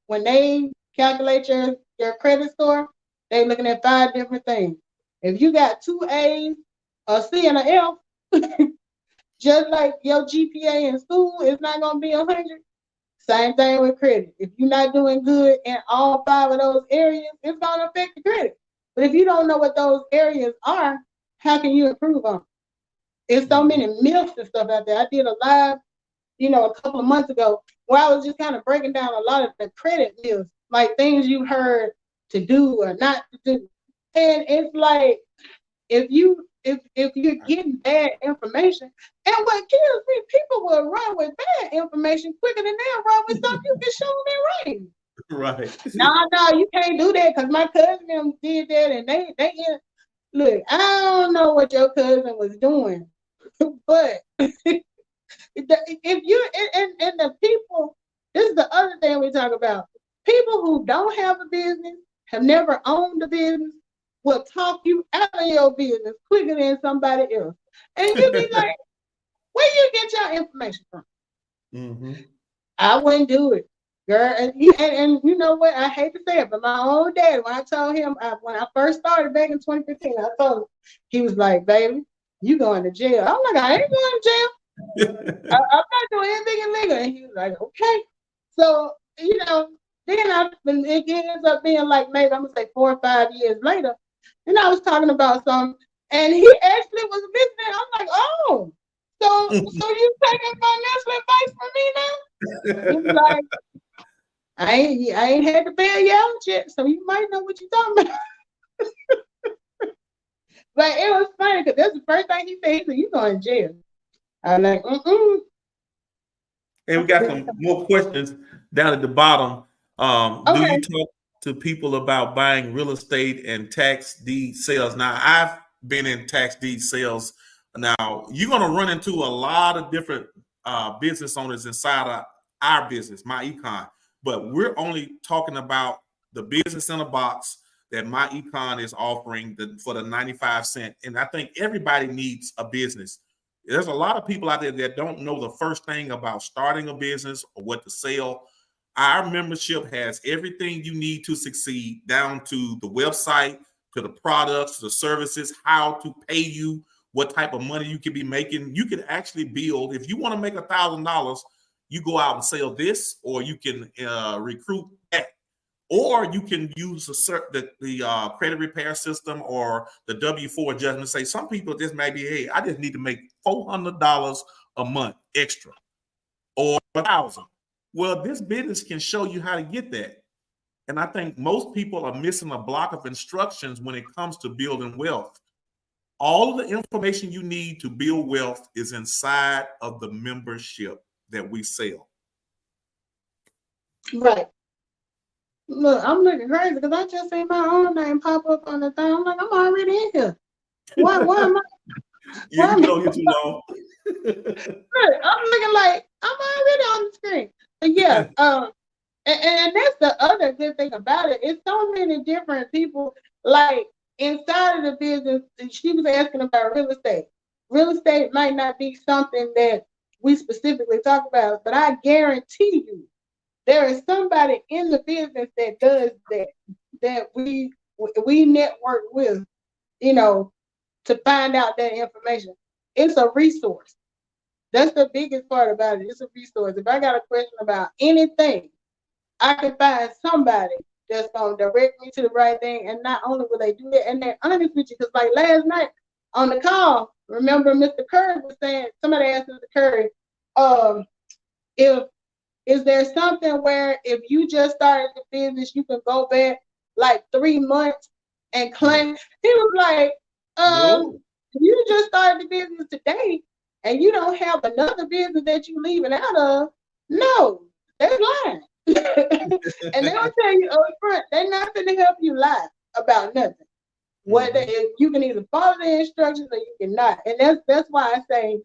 when they calculate your credit score, they looking at 5 different things. If you got 2 A's, a C, and an F, just like your GPA in school is not going to be 100, same thing with credit. If you're not doing good in all 5 of those areas, it's going to affect the credit. But if you don't know what those areas are, how can you improve on them? There's so many myths and stuff out there. I did a live, a couple of months ago where I was just kind of breaking down a lot of the credit myths, like things you heard to do or not to do. And it's like, if you're getting bad information, and what kills me, people will run with bad information quicker than they'll run with something you can show them in right. Right. No, you can't do that because my cousin did that, and they look. I don't know what your cousin was doing, but if you and the people, this is the other thing we talk about. People who don't have a business, have never owned a business, will talk you out of your business quicker than somebody else. And you be like, where you get your information from? Mm-hmm. I wouldn't do it, girl. And you know what? I hate to say it, but my own dad, when I told him, when I first started back in 2015, I told him, he was like, baby, you going to jail. I'm like, I ain't going to jail. I'm not doing anything illegal. And he was like, okay. So, then it ends up being like maybe I'm going to say 4 or 5 years later. And I was talking about something, and he actually was listening. I'm like, oh, so you taking financial advice from me now? He was like, I ain't had to bail you out yet, so you might know what you're talking about. But it was funny because that's the first thing he said. He said, "You going to jail?" I'm like, And we got some more questions down at the bottom. Do you Okay. talk to people about buying real estate and tax deed sales? Now, I've been in tax deed sales. Now, you're going to run into a lot of different business owners inside of our business, my econ. But we're only talking about the business in a box that my econ is offering for the 95 cent. And I think everybody needs a business. There's a lot of people out there that don't know the first thing about starting a business or what to sell. Our membership has everything you need to succeed, down to the website, to the products, the services, how to pay you, what type of money you can be making. You can actually build, if you want to make $1,000, you go out and sell this, or you can recruit that, or you can use the credit repair system or the W-4 adjustment. Say some people just may be, hey, I just need to make $400 a month extra or 1,000. Well, this business can show you how to get that. And I think most people are missing a block of instructions when it comes to building wealth. All of the information you need to build wealth is inside of the membership that we sell. Right. Look, I'm looking crazy because I just seen my own name pop up on the thing. I'm like, I'm already in here. Why am I? Yeah, Why you've am been I? on here too long. I'm looking like I'm already on the screen. But yeah, and that's the other good thing about it. It's so many different people. Like inside of the business, she was asking about real estate. Real estate might not be something that we specifically talk about, but I guarantee you there is somebody in the business that does that we network with, you know, to find out that information. It's a resource. That's the biggest part about it. It's a resource. If I got a question about anything, I can find somebody that's gonna direct me to the right thing. And not only will they do that, and they're honest with you, because like last night on the call, remember Mr. Curry was saying, somebody asked Mr. Curry, if is there something where if you just started the business, you can go back like 3 months and claim? He was like, No. you just started the business today and you don't have another business that you leaving out of. No, they're lying. And they'll tell you up front, they're not going to help you lie about nothing. What you can either follow the instructions or you cannot. And that's why I say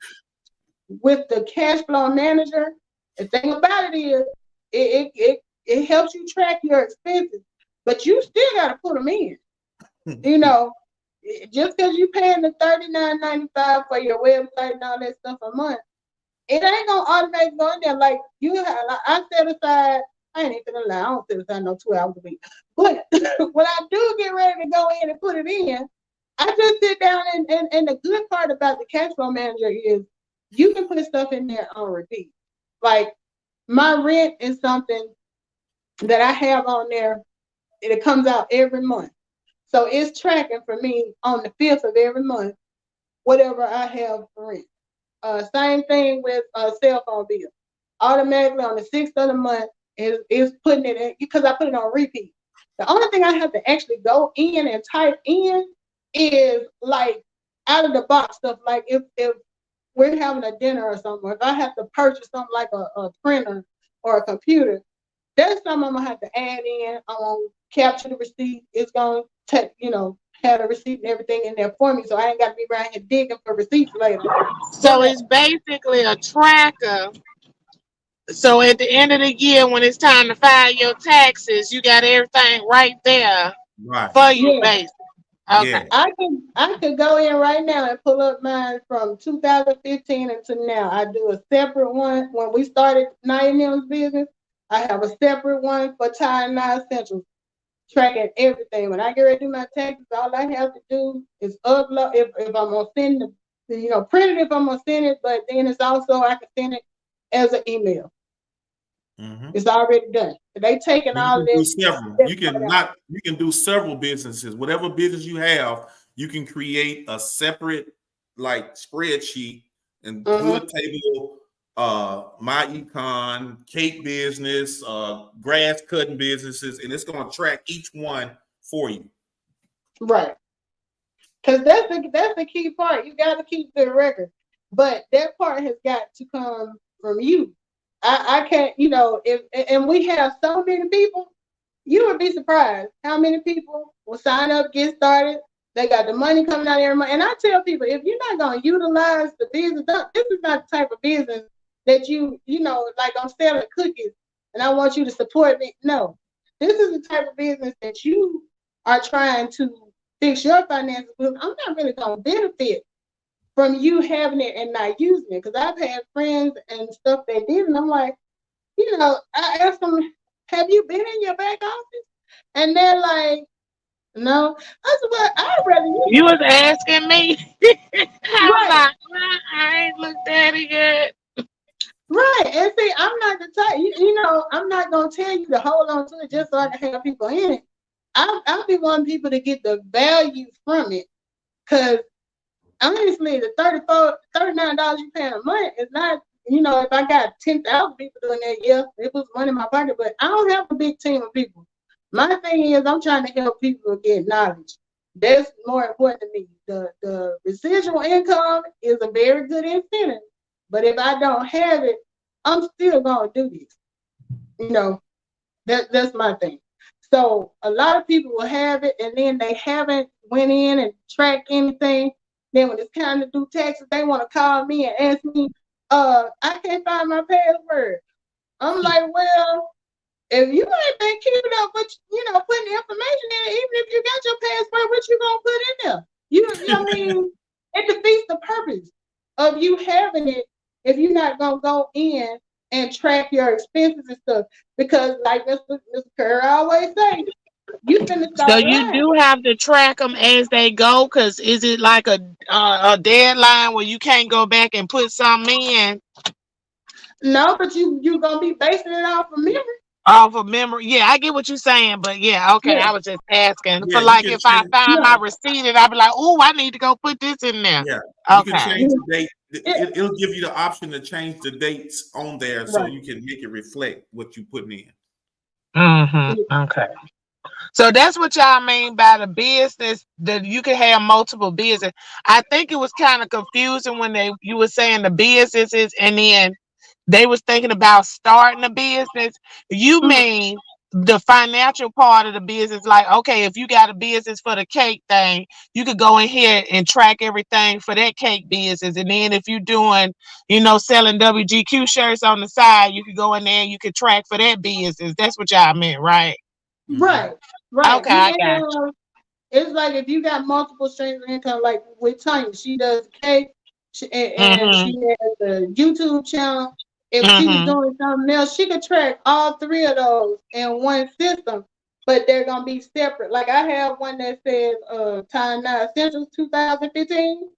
with the cash flow manager, the thing about it is it helps you track your expenses, but you still got to put them in. You know, just because you paying the $39.95 for your website and all that stuff a month, it ain't gonna automatically go in there. Like you have, like I set aside. I ain't even gonna lie. I don't set aside no 2 hours a week. But when I do get ready to go in and put it in, I just sit down and the good part about the cash flow manager is you can put stuff in there on repeat. Like my rent is something that I have on there. It comes out every month. So it's tracking for me on the 5th of every month, whatever I have for rent. Same thing with cell phone bill. Automatically on the 6th of the month is putting it in because I put it on repeat. The only thing I have to actually go in and type in is like out of the box stuff. Like if we're having a dinner or something, or if I have to purchase something like a printer or a computer, that's something I'm gonna have to add in. I'm gonna capture the receipt. It's gonna take, have the receipt and everything in there for me, so I ain't got to be around here digging for receipts later. So it's basically a tracker. So at the end of the year, when it's time to file your taxes, you got everything right there Right. for you, Yeah, basically. Okay. Yeah. I could go in right now and pull up mine from 2015 until now. I do a separate one when we started 90 business. I have a separate one for Tie and Nine Essentials, tracking everything. When I get ready to do my taxes, all I have to do is upload. If I'm gonna send print it if I'm gonna send it, but then it's also I can send it as an email. It's already done. They taking You all can of do this. several. That You part can out. not. You can do several businesses. Whatever business you have, you can create a separate like spreadsheet and Mhm. pivot table my econ, cake business, grass cutting businesses, and it's going to track each one for you. Right. Because that's the key part. You got to keep the record. But that part has got to come from you. I can't, and we have so many people, you would be surprised how many people will sign up, get started. They got the money coming out every month. And I tell people, if you're not going to utilize the business, this is not the type of business that like I'm selling cookies and I want you to support me. No, this is the type of business that you are trying to fix your finances with. I'm not really going to benefit from you having it and not using it. Because I've had friends and stuff that did, and I'm like, I asked them, have you been in your back office? And they're like, no. I said, well, I'd rather You was asking me. I was right. like, I ain't looked at it yet. Right. And see, I'm not the type, I'm not going to tell you to hold on to it just so I can have people in it. I'll be wanting people to get the value from it. Because honestly, the $39 you pay a month is not, if I got 10,000 people doing that, yeah, it was money in my pocket, but I don't have a big team of people. My thing is I'm trying to help people get knowledge. That's more important to me. The residual income is a very good incentive, but if I don't have it, I'm still going to do this. That's my thing. So a lot of people will have it, and then they haven't went in and tracked anything. Then when it's time to do taxes, they want to call me and ask me, I can't find my password. I'm like, well, if you ain't been keeping up with, putting the information in, even if you got your password, what you gonna put in there? I mean, it defeats the purpose of you having it if you're not gonna go in and track your expenses and stuff. Because like Mr. Kerr always say, you finna So start you lying. do have to track them as they go, because is it like a deadline where you can't go back and put something in No, but you gonna be basing it off of memory. off of memory? Yeah, I get what you're saying, but yeah, okay, Yeah, I was just asking. Yeah, For you like can if I change. find my yeah, receipt and I'll be like, oh, I need to go put this in there. Yeah, you can Okay. change the date. yeah. It'll give you the option to change the dates on there, so Right. you can make it reflect what you putting in. Okay. So that's what y'all mean by the business that you can have multiple business. I think it was kind of confusing when you were saying the businesses and then they was thinking about starting a business. You Mhm. mean the financial part of the business, like, okay, if you got a business for the cake thing, you could go in here and track everything for that cake business. And then if you're doing, selling WGQ shirts on the side, you could go in there and you could track for that business. That's what y'all meant, right? Mm-hmm. Right, right. Okay, You I can got have. It's like if you got multiple streams of income, like with Tanya, she does cake, you. and she has a YouTube channel. If she was Mm-hmm. doing something else, she could track all three of those in one system, but they're gonna be separate. Like I have one that says Time 9 Essentials 2015,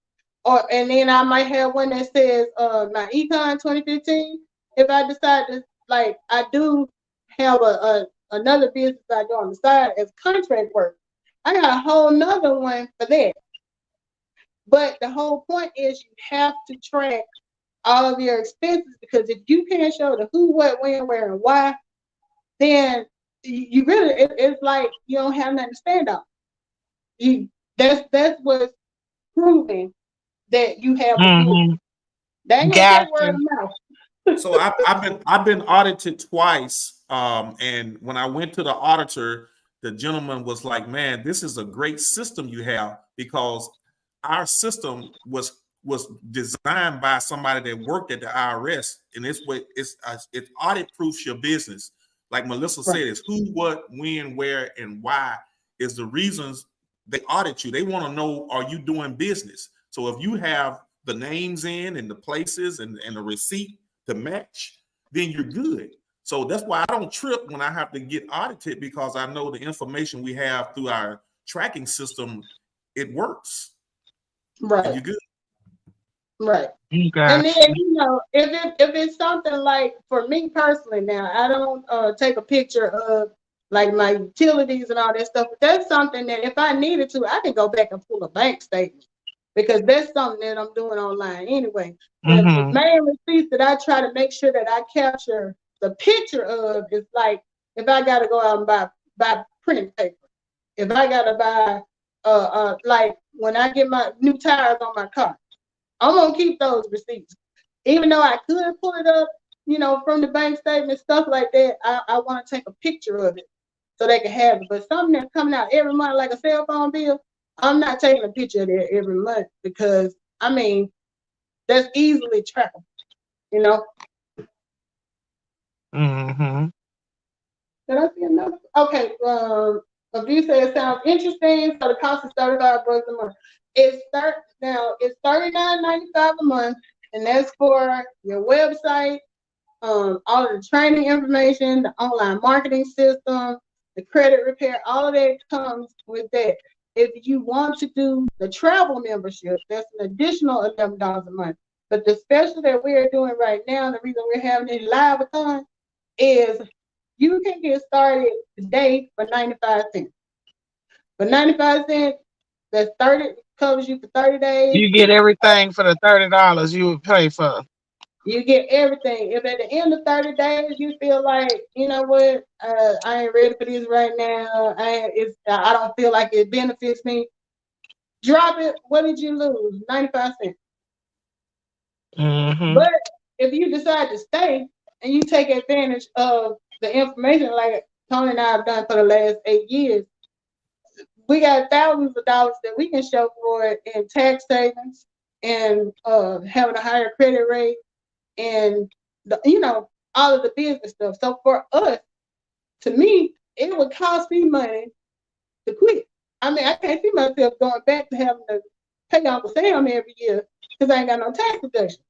and then I might have one that says my Econ 2015. If I decide to, like, I do have another business I do on the side as contract work. I got a whole nother one for that. But the whole point is you have to track all of your expenses, because if you can't show the who, what, when, where, and why, then you really it's like you don't have nothing to stand on. That's what's proving that you have a business. Mm-hmm. They ain't gonna say word Gotcha. of mouth. So I've been audited twice. And when I went to the auditor, the gentleman was like, "Man, this is a great system you have, because our system was designed by somebody that worked at the IRS, and it audit proofs your business. Like Melissa Right. said, it's who, what, when, where, and why is the reasons they audit you. They want to know, are you doing business? So if you have the names in and the places and the receipt to match, then you're good. So that's why I don't trip when I have to get audited, because I know the information we have through our tracking system, it works, and Right. you're good. Right. And then, Gotcha. if it's something like, for me personally, now I don't take a picture of like my utilities and all that stuff. But that's something that if I needed to, I can go back and pull a bank statement. because that's something that I'm doing online anyway. The Mm-hmm. main receipts that I try to make sure that I capture the picture of is like if I gotta go out and buy printing paper, if I gotta buy like when I get my new tires on my car, I'm gonna keep those receipts. Even though I could pull it up, from the bank statement, stuff like that, I want to take a picture of it so they can have it. But something that's coming out every month, like a cell phone bill, I'm not taking a picture of that every month because I mean that's easily trackable, you know. Mm-hmm. Did I see another? Okay. A view says it sounds interesting. So the cost is $35 a month. It's $39.95 a month, and that's for your website, all of the training information, the online marketing system, the credit repair, all of that comes with that. If you want to do the travel membership, that's an additional $11 a month. But the special that we're doing right now, the reason we're having it live-a-thon is you can get started today for 95 cents. For 95 cents, that's 30, covers you for 30 days. You get everything for the $30 you would pay for. You get everything. If at the end of 30 days you feel like, you know what, I ain't ready for this right now. I don't feel like it benefits me. Drop it. What did you lose? 95 cents. Mm-hmm. But if you decide to stay and you take advantage of the information like Tony and I have done for the last 8 years, we got thousands of dollars that we can show for it in tax savings and having a higher credit rate and all of the business stuff. So for us, to me, it would cost me money to quit. I mean, I can't see myself going back to having to pay Uncle Sam every year because I ain't got no tax deduction.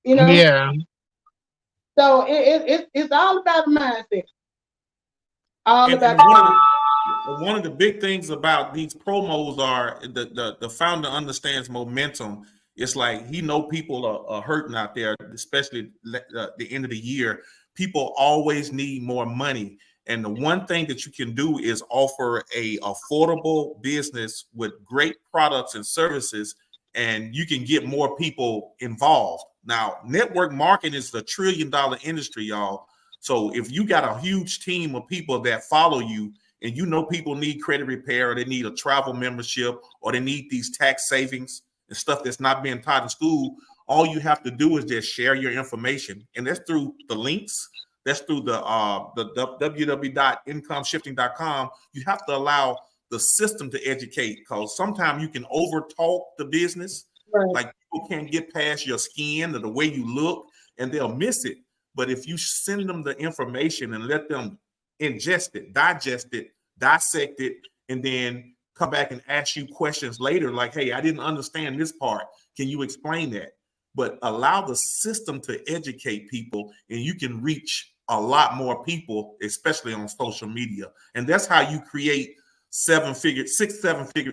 You know, Yeah. so it's all about the mindset. All And, about and the one of mindset. one of the big things about these promos are the founder understands momentum. It's like he know people are hurting out there, especially the end of the year. People always need more money, and the one thing that you can do is offer a affordable business with great products and services, and you can get more people involved. Now, network marketing is a $1 trillion industry, y'all. So if you got a huge team of people that follow you, and you know people need credit repair, or they need a travel membership, or they need these tax savings and stuff that's not being taught in school, all you have to do is just share your information. And that's through the links. That's through the www.incomeshifting.com. You have to allow the system to educate, because sometimes you can overtalk the business. Right. Like people can't get past your skin or the way you look, and they'll miss it. But if you send them the information and let them ingest it, digest it, dissect it, and then come back and ask you questions later like, hey, I didn't understand this part. Can you explain that? But allow the system to educate people, and you can reach a lot more people, especially on social media. And that's how you create 7-figure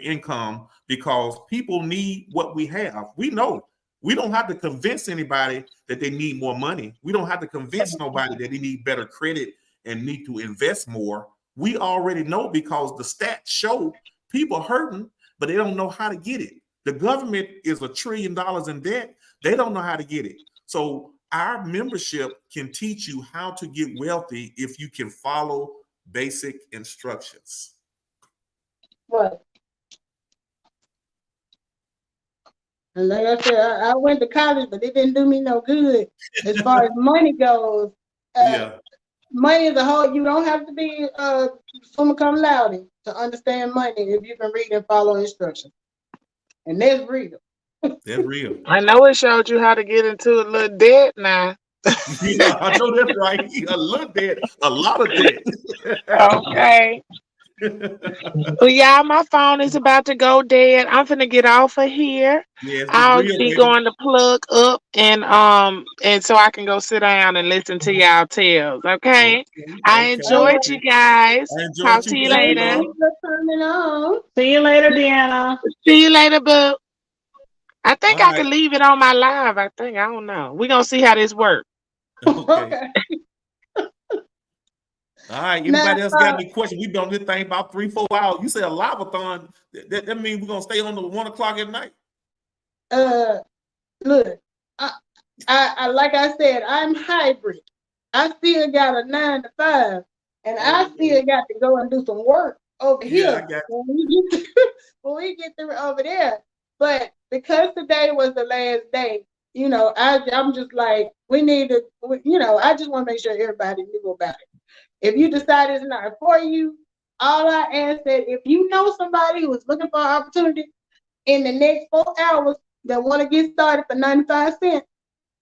income, because people need what we have. We know we don't have to convince anybody that they need more money. We don't have to convince nobody that they need better credit and need to invest more. We already know, because the stats show people hurting, but they don't know how to get it. The government is $1 trillion in debt. They don't know how to get it. So our membership can teach you how to get wealthy if you can follow basic instructions. Right. And like I said, I went to college, but it didn't do me no good as far as money goes. Yeah. Money is a whole. You don't have to be summa cum laude to understand money if you can read and follow instructions, and that's real. That's real. I know it showed you how to get into a little debt now. Yeah, I know that's right. A little debt, a lot of debt. Okay. Well, y'all, my phone is about to go dead. I'm finna get off of here. Yes, it's I'll real, be baby. going to plug up and so I can go sit down and listen to y'all tales. Okay. Okay, I okay. All enjoyed right. you guys. I enjoyed Talk you to you too, Thank later. love. you for coming on. See you later, Deanna. See you later, boo. I think All I right. can leave it on my live. I don't know. We're gonna see how this works. Okay. Okay. All right. Now, Anybody else got any questions? We've been on this thing about 3-4 hours. You say a live-a-thon. That means we're gonna stay on to 1 o'clock at night. Look, I like I said, I'm hybrid. I still got a 9 to 5, and I still got to go and do some work over Yeah, I here got when when we get through over there. But because today was the last day, I'm just like, we need to, I just want to make sure everybody knew about it. If you you. decide it's not for you, all I ask that if you know somebody who is looking for an opportunity in the next 4 hours that want to get started for 95 cents,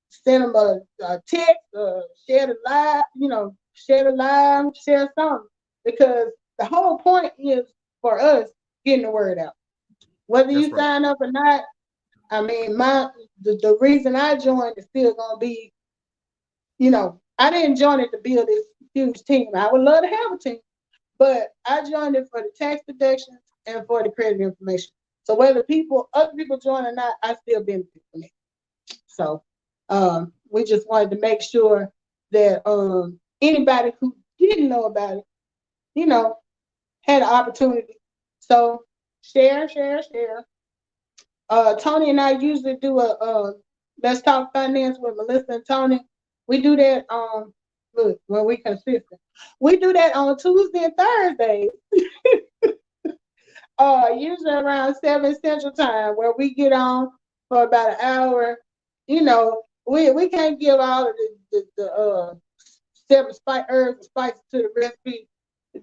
send them a text, share the live, share the live, share something. Because the whole point is for us getting the word out. Whether That's you right. sign up or not, I mean, the reason I joined is still gonna be, I didn't join it to build this huge team. I would love to have a team, but I joined it for the tax deductions and for the credit information. So whether other people join or not, I still benefit from it. So we just wanted to make sure that anybody who didn't know about it, had an opportunity. So share, share, share. Tony and I usually do a Let's Talk Finance with Melissa and Tony. We do that look, when we consistent. We do that on Tuesday and Thursday. Usually around 7 Central Time, where we get on for about an hour. We can't give all of the 7 herbs and spices to the recipe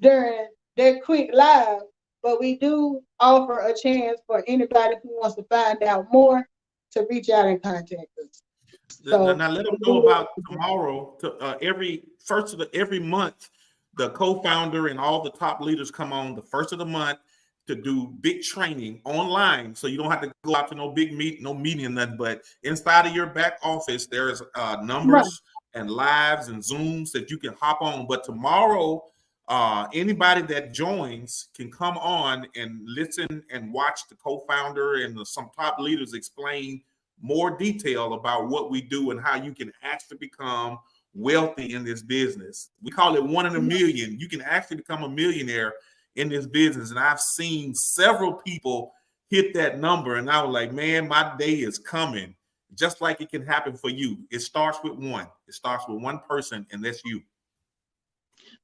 during that quick live, but we do offer a chance for anybody who wants to find out more to reach out and contact us. So Now let them know about tomorrow. Every first of every month, the co-founder and all the top leaders come on the first of the month to do big training online. So you don't have to go out to no big no meeting or nothing. But inside of your back office, there's right. numbers and lives and Zooms that you can hop on. But tomorrow, anybody that joins can come on and listen and watch the co-founder and some top leaders explain more detail about what we do and how you can actually become wealthy in this business. We call it 1 in a million. You can actually become a millionaire in this business. And I've seen several people hit that number. And I was like, man, my day is coming. Just like it can happen for you. It starts with one. It starts with one person, and that's you.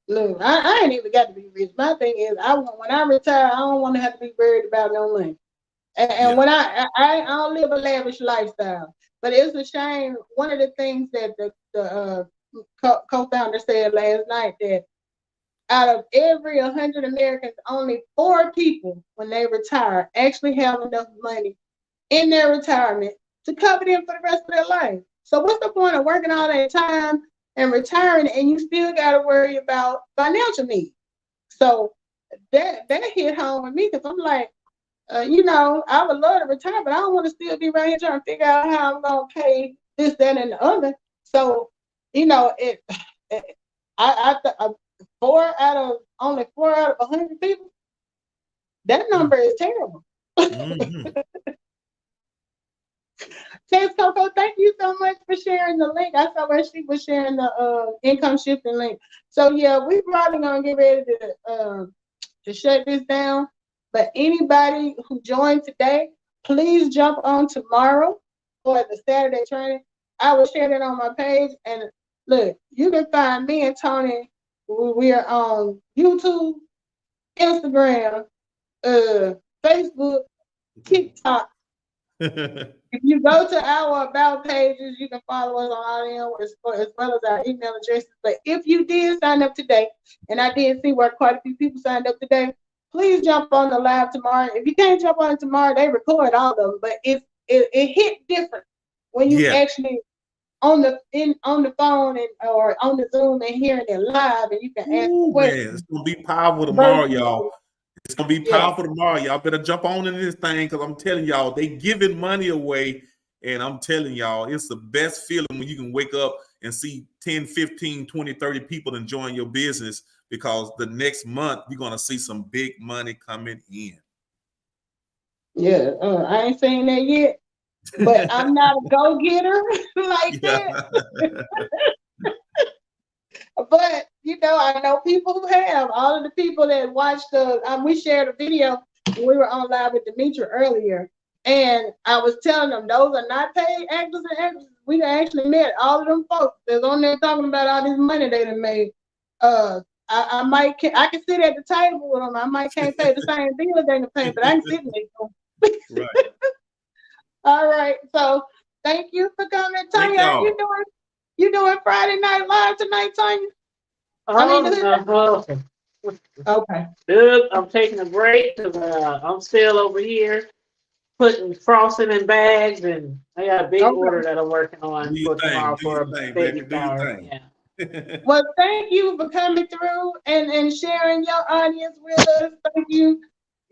Look, I ain't even got to be rich. My thing is, when I retire, I don't want to have to be worried about no money. And Yeah. when I don't live a lavish lifestyle, but it's a shame. One of the things that the co-founder said last night, that out of every 100 Americans, only 4 people, when they retire, actually have enough money in their retirement to cover them for the rest of their life. So what's the point of working all that time and retiring, and you still got to worry about financial needs? So that hit home with me, because I'm like, I would love to retire, but I don't want to still be right here trying to figure out how I'm gonna pay this, that, and the other. So, I 4 out of 100 people, that number is terrible. Mm-hmm. Tess Coco, thank you so much for sharing the link. I saw where she was sharing the income shifting link. So yeah, we probably gonna get ready to shut this down. But anybody who joined today, please jump on tomorrow for the Saturday training. I will share that on my page. And look, you can find me and Tony. We are on YouTube, Instagram, Facebook, TikTok. If you go to our about pages, you can follow us on all them, as well as our email addresses. But if you did sign up today, and I did see where quite a few people signed up today, please jump on the live tomorrow. If you can't jump on it tomorrow, they record all of them, but it hit different when you Yeah. actually on the phone or on the Zoom and hearing it live, and you can ask Ooh, man, it's questions. gonna be powerful tomorrow, Versus, y'all. It's gonna be yeah, powerful tomorrow. Y'all better jump on in this thing, because I'm telling y'all, they giving money away. And I'm telling y'all, it's the best feeling when you can wake up and see 10, 15, 20, 30 people enjoying your business, because the next month you're gonna see some big money coming in. yeah. I ain't saying that yet, but I'm not a go-getter like that. Yeah. But I know people who have. All of the people that watched we shared a video when we were on live with Demetra earlier. And I was telling them those are not paid actors and actresses. We actually met all of them folks that's on there talking about all this money they done made. I can sit at the table with them. I might can't pay the same bill they can pay, but I can sit next to them. Right. All right. So thank you for coming, Tanya. You doing Friday Night Live tonight, Tanya? Okay. Good. I'm taking a break because I'm still over here putting frosting in bags, and I got a big order that I'm working on for tomorrow for a baby shower. Yeah. Well, thank you for coming through and sharing your audience with us. Thank you.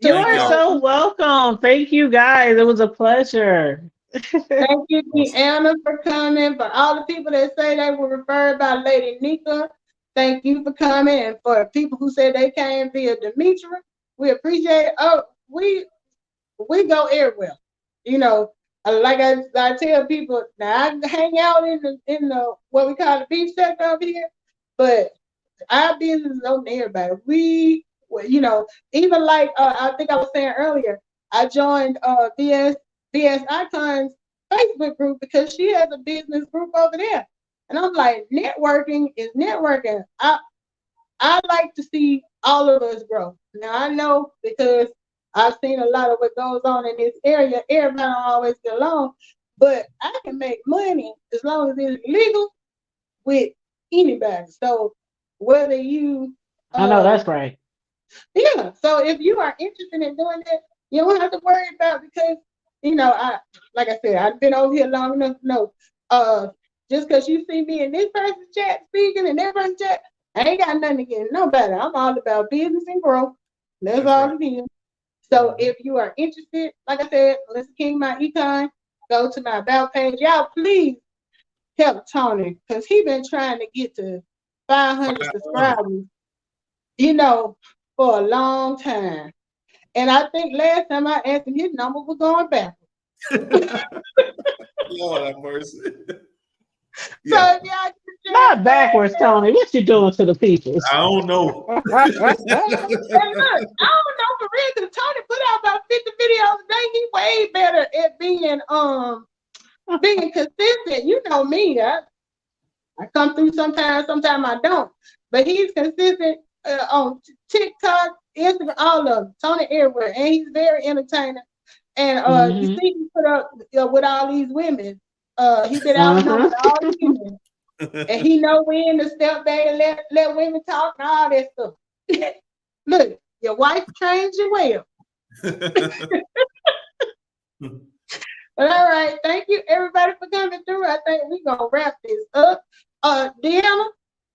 You are so welcome. Thank you, guys. It was a pleasure. Thank you, Deanna, for coming. For all the people that say they were referred by Lady Nika, thank you for coming. And for people who said they came via Demetra, we appreciate it. Oh, we go everywhere. You know, like I tell people, now I hang out in the what we call the beach sector over here, but our business is open to everybody. We, you know, even like I think I was saying earlier, I joined BS Icon's Facebook group because she has a business group over there, and I'm like, networking is networking. I like to see all of us grow. Now I know because I've seen a lot of what goes on in this area. Everybody don't always get along, but I can make money as long as it's legal with anybody. So whether you, I know that's right. Yeah. So if you are interested in doing that, you don't have to worry about because you know like I said, I've been over here long enough to know. Just because you see me in this person's chat speaking and that person's chat, I ain't got nothing against nobody. I'm all about business and growth. That's all it is. So if you are interested, like I said, Melissa King, my econ, go to my about page. Y'all please help Tony because he been trying to get to 500 subscribers, you know, for a long time. And I think last time I asked him, his number was going backwards. Lord have mercy. So if y'all not backwards, Tony. What you doing to the people? I don't know. And look, I don't know for real because Tony put out about 50 videos a day. He way better at being consistent. You know me, I come through sometimes I don't. But he's consistent on TikTok, Instagram, all of them. Tony everywhere, and he's very entertaining. And you see he put up with all these women. He been out with all these women. And he know when to step back and let women talk and all that stuff. Look, your wife trains you well. But all right, thank you everybody for coming through. I think we're gonna wrap this up. Deanna,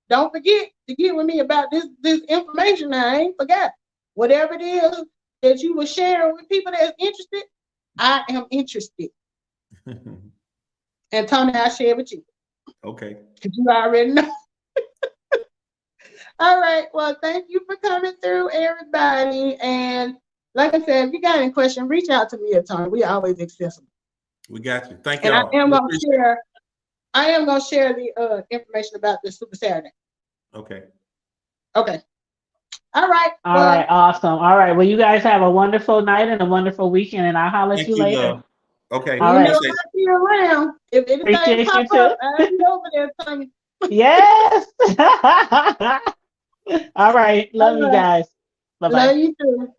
don't forget to get with me about this information. I ain't forgot. Whatever it is that you were sharing with people that's interested, I am interested. And Tony, I share with you. Okay. Because you already know. All right. Well, thank you for coming through, everybody. And like I said, if you got any questions, reach out to me at Tony. We are always accessible. We got you. Thank you. And I am gonna share the information about this Super Saturday. Okay. Okay. All right. All right. Awesome. All right. Well, you guys have a wonderful night and a wonderful weekend, and I'll holler at you later. Love. Okay. All right. I'll see you around. If anything pop up, I'll be over there, Tony. Yes. All right. Love you guys. Bye-bye. Love you too.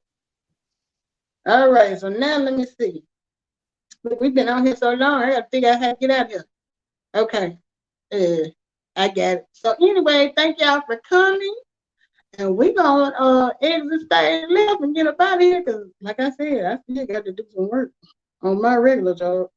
All right. So now let me see. Look, we've been on here so long. I gotta figure out how to get out of here. Okay. I got it. So anyway, thank y'all for coming. And we're gonna exit stage left and get up out of here because, like I said, I still got to do some work on my regular job.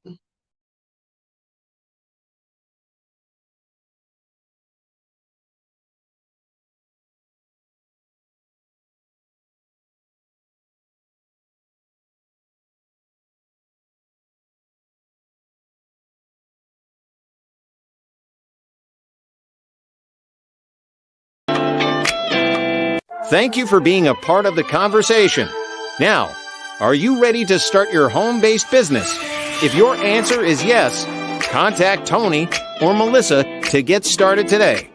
Thank you for being a part of the conversation. Now, are you ready to start your home-based business? If your answer is yes, contact Tony or Melissa to get started today.